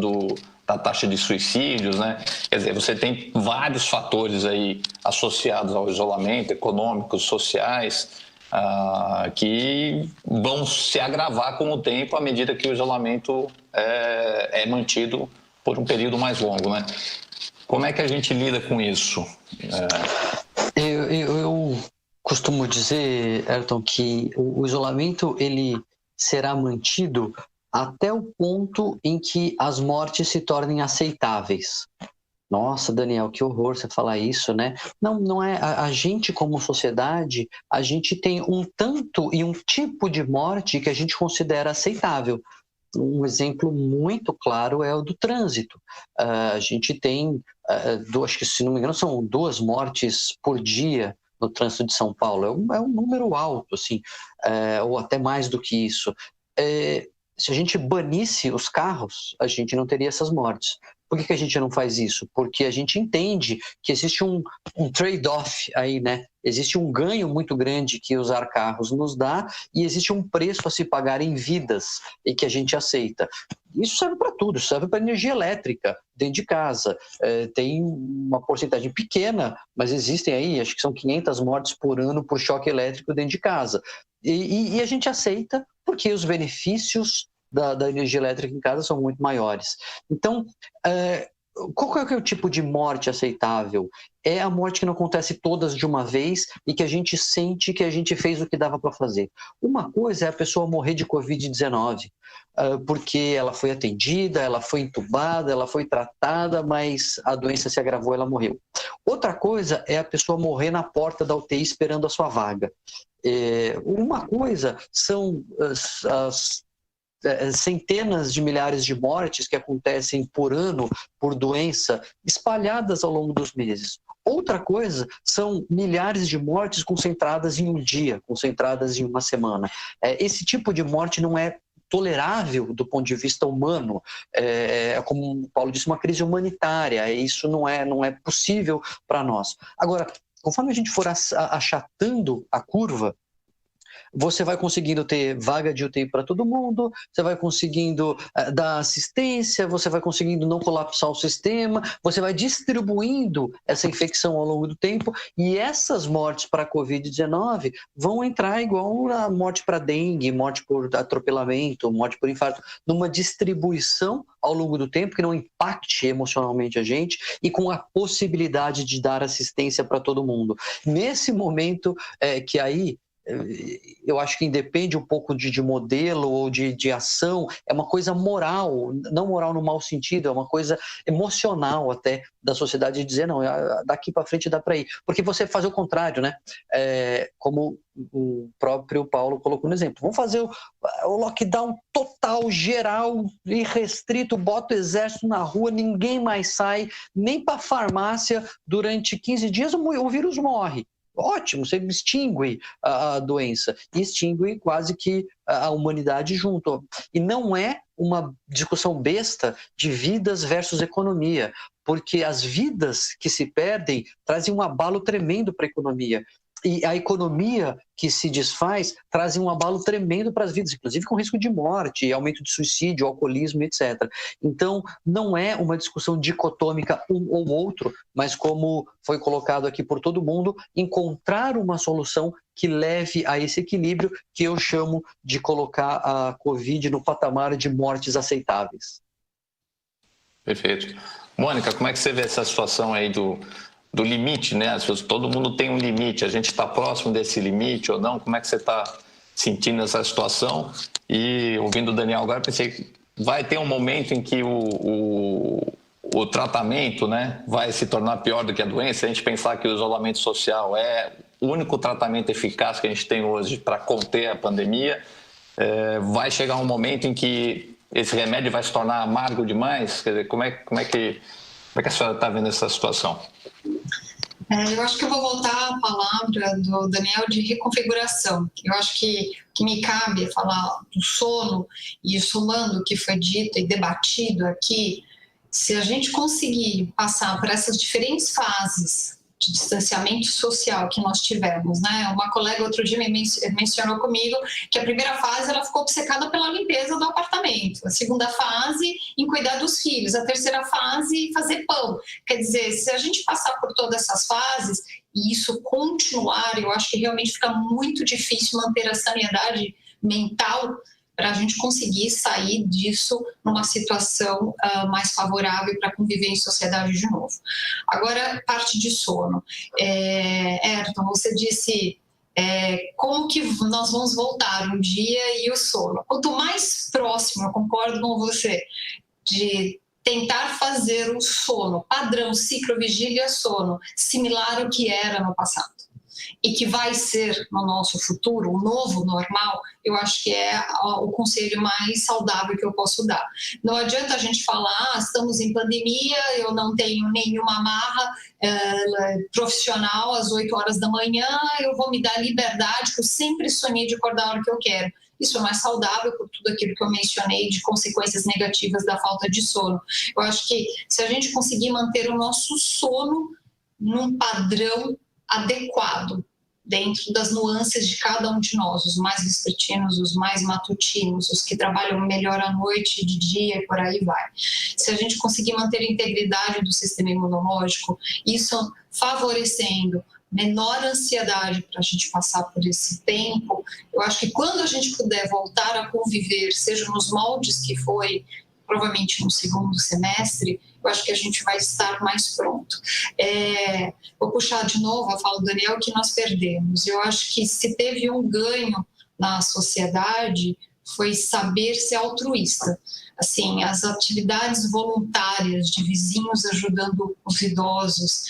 da taxa de suicídios, né? Quer dizer, você tem vários fatores aí associados ao isolamento, econômicos, sociais, que vão se agravar com o tempo à medida que o isolamento é mantido por um período mais longo, né? Como é que a gente lida com isso? Eu costumo dizer, Ayrton, que o isolamento ele será mantido até o ponto em que as mortes se tornem aceitáveis. Nossa, Daniel, que horror você falar isso, né? Não é. A gente, como sociedade, a gente tem um tanto e um tipo de morte que a gente considera aceitável. Um exemplo muito claro é o do trânsito. A gente tem, acho que, se não me engano, são 2 mortes por dia no trânsito de São Paulo. É um número alto, assim, ou até mais do que isso. Se a gente banisse os carros, a gente não teria essas mortes. Por que a gente não faz isso? Porque a gente entende que existe um trade-off aí, né? Existe um ganho muito grande que usar carros nos dá e existe um preço a se pagar em vidas e que a gente aceita. Isso serve para tudo, serve para energia elétrica dentro de casa. Tem uma porcentagem pequena, mas existem aí, acho que são 500 mortes por ano por choque elétrico dentro de casa. E a gente aceita porque os benefícios da energia elétrica em casa são muito maiores. Então, qual é o tipo de morte aceitável? É a morte que não acontece todas de uma vez e que a gente sente que a gente fez o que dava para fazer. Uma coisa é a pessoa morrer de Covid-19, porque ela foi atendida, ela foi entubada, ela foi tratada, mas a doença se agravou, ela morreu. Outra coisa é a pessoa morrer na porta da UTI esperando a sua vaga. Uma coisa são as centenas de milhares de mortes que acontecem por ano por doença espalhadas ao longo dos meses. Outra coisa são milhares de mortes concentradas em um dia, concentradas em uma semana. Esse tipo de morte não é tolerável do ponto de vista humano. Como o Paulo disse, uma crise humanitária. Isso não é possível para nós. Agora, conforme a gente for achatando a curva, você vai conseguindo ter vaga de UTI para todo mundo, você vai conseguindo dar assistência, você vai conseguindo não colapsar o sistema, você vai distribuindo essa infecção ao longo do tempo e essas mortes para a Covid-19 vão entrar igual a morte para dengue, morte por atropelamento, morte por infarto, numa distribuição ao longo do tempo que não impacte emocionalmente a gente e com a possibilidade de dar assistência para todo mundo. Nesse momento que aí eu acho que independe um pouco de modelo ou de ação, é uma coisa moral, não moral no mau sentido, é uma coisa emocional até da sociedade de dizer, não, daqui para frente dá para ir. Porque você faz o contrário, né? Como o próprio Paulo colocou no exemplo. Vamos fazer o lockdown total, geral, irrestrito, bota o exército na rua, ninguém mais sai, nem para farmácia durante 15 dias o vírus morre. Ótimo, você extingue a doença e extingue quase que a humanidade junto. E não é uma discussão besta de vidas versus economia, porque as vidas que se perdem trazem um abalo tremendo para a economia. E a economia que se desfaz traz um abalo tremendo para as vidas, inclusive com risco de morte, aumento de suicídio, alcoolismo, etc. Então, não é uma discussão dicotômica um ou outro, mas como foi colocado aqui por todo mundo, encontrar uma solução que leve a esse equilíbrio que eu chamo de colocar a Covid no patamar de mortes aceitáveis. Perfeito. Mônica, como é que você vê essa situação aí do limite, né? Todo mundo tem um limite, a gente está próximo desse limite ou não? Como é que você está sentindo essa situação? E ouvindo o Daniel agora, pensei que vai ter um momento em que o tratamento, né, vai se tornar pior do que a doença. Se a gente pensar que o isolamento social é o único tratamento eficaz que a gente tem hoje para conter a pandemia, vai chegar um momento em que esse remédio vai se tornar amargo demais? Quer dizer, como é que a senhora está vendo essa situação? Eu acho que eu vou voltar à palavra do Daniel de reconfiguração. Eu acho que o que me cabe é falar do sono e somando o que foi dito e debatido aqui, se a gente conseguir passar por essas diferentes fases de distanciamento social que nós tivemos, né? Uma colega outro dia me mencionou comigo que a primeira fase ela ficou obcecada pela limpeza do apartamento, a segunda fase em cuidar dos filhos, a terceira fase fazer pão. Quer dizer, se a gente passar por todas essas fases e isso continuar, eu acho que realmente fica muito difícil manter a sanidade mental para a gente conseguir sair disso numa situação mais favorável para conviver em sociedade de novo. Agora, parte de sono. Ayrton, você disse como que nós vamos voltar um dia e o sono. Quanto mais próximo, eu concordo com você, de tentar fazer o sono, padrão, ciclo, vigília, sono, similar ao que era no passado. E que vai ser no nosso futuro, o novo normal, eu acho que é o conselho mais saudável que eu posso dar. Não adianta a gente falar, estamos em pandemia, eu não tenho nenhuma amarra profissional às 8 horas da manhã, eu vou me dar liberdade, que eu sempre sonhei de acordar a hora que eu quero. Isso é mais saudável por tudo aquilo que eu mencionei de consequências negativas da falta de sono. Eu acho que se a gente conseguir manter o nosso sono num padrão adequado, dentro das nuances de cada um de nós, os mais vespertinos, os mais matutinos, os que trabalham melhor à noite, de dia e por aí vai. Se a gente conseguir manter a integridade do sistema imunológico, isso favorecendo menor ansiedade para a gente passar por esse tempo, eu acho que quando a gente puder voltar a conviver, seja nos moldes que foi, provavelmente no segundo semestre, eu acho que a gente vai estar mais pronto. Vou puxar de novo a fala do Daniel que nós perdemos. Eu acho que se teve um ganho na sociedade foi saber ser altruísta. Assim, as atividades voluntárias de vizinhos ajudando os idosos,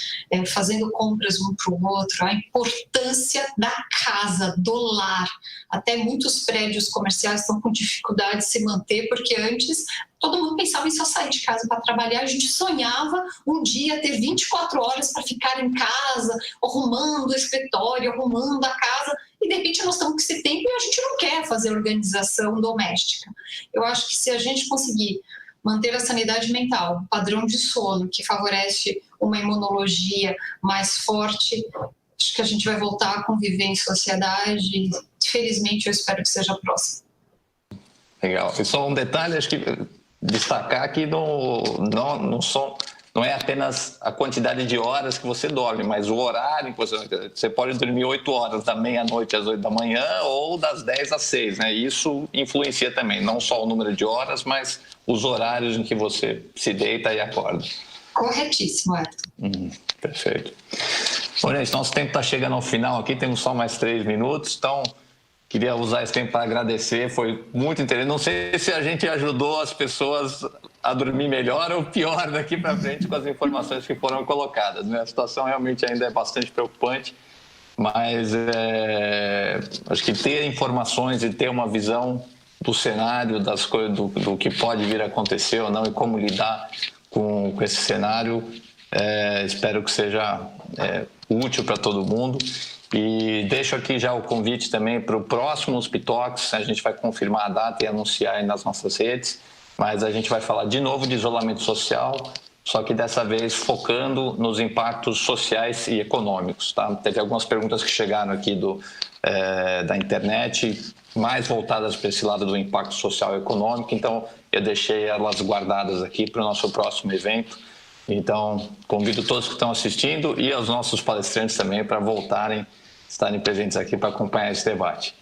fazendo compras um para o outro, a importância da casa, do lar. Até muitos prédios comerciais estão com dificuldade de se manter, porque antes todo mundo pensava em só sair de casa para trabalhar. A gente sonhava um dia ter 24 horas para ficar em casa, arrumando o escritório, arrumando a casa, e de repente nós estamos com esse tempo e a gente não quer fazer organização doméstica. Eu acho que se a gente conseguir manter a sanidade mental, um padrão de sono que favorece uma imunologia mais forte, acho que a gente vai voltar a conviver em sociedade e, felizmente, eu espero que seja próximo. Legal. E só um detalhe, acho que destacar que não é apenas a quantidade de horas que você dorme, mas o horário que você pode dormir 8 horas, da meia-noite às 8 da manhã ou das 10 às 6, né? Isso influencia também, não só o número de horas, mas os horários em que você se deita e acorda. Corretíssimo, Ayrton. Perfeito. Bom, gente, nosso tempo está chegando ao final aqui, temos só mais 3 minutos, então queria usar esse tempo para agradecer, foi muito interessante. Não sei se a gente ajudou as pessoas a dormir melhor ou pior daqui para frente com as informações que foram colocadas, né? A situação realmente ainda é bastante preocupante, mas acho que ter informações e ter uma visão do cenário, das coisas, do que pode vir a acontecer ou não e como lidar com esse cenário, espero que seja útil para todo mundo. E deixo aqui já o convite também para o próximo Hospitox. A gente vai confirmar a data e anunciar aí nas nossas redes, mas a gente vai falar de novo de isolamento social, só que dessa vez focando nos impactos sociais e econômicos. Tá? Teve algumas perguntas que chegaram aqui da internet, mais voltadas para esse lado do impacto social e econômico, então eu deixei elas guardadas aqui para o nosso próximo evento. Então, convido todos que estão assistindo e aos nossos palestrantes também para estarem presentes aqui para acompanhar esse debate.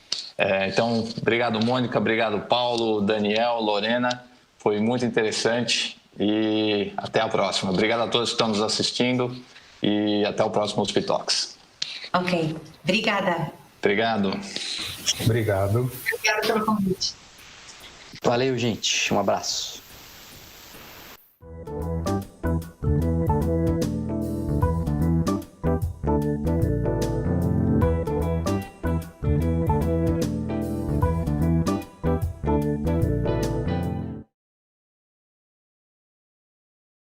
Então, obrigado, Mônica, obrigado, Paulo, Daniel, Lorena, foi muito interessante e até a próxima. Obrigado a todos que estão nos assistindo e até o próximo Hospitox. Ok, obrigada. Obrigado. Obrigado. Obrigada pelo convite. Valeu, gente. Um abraço.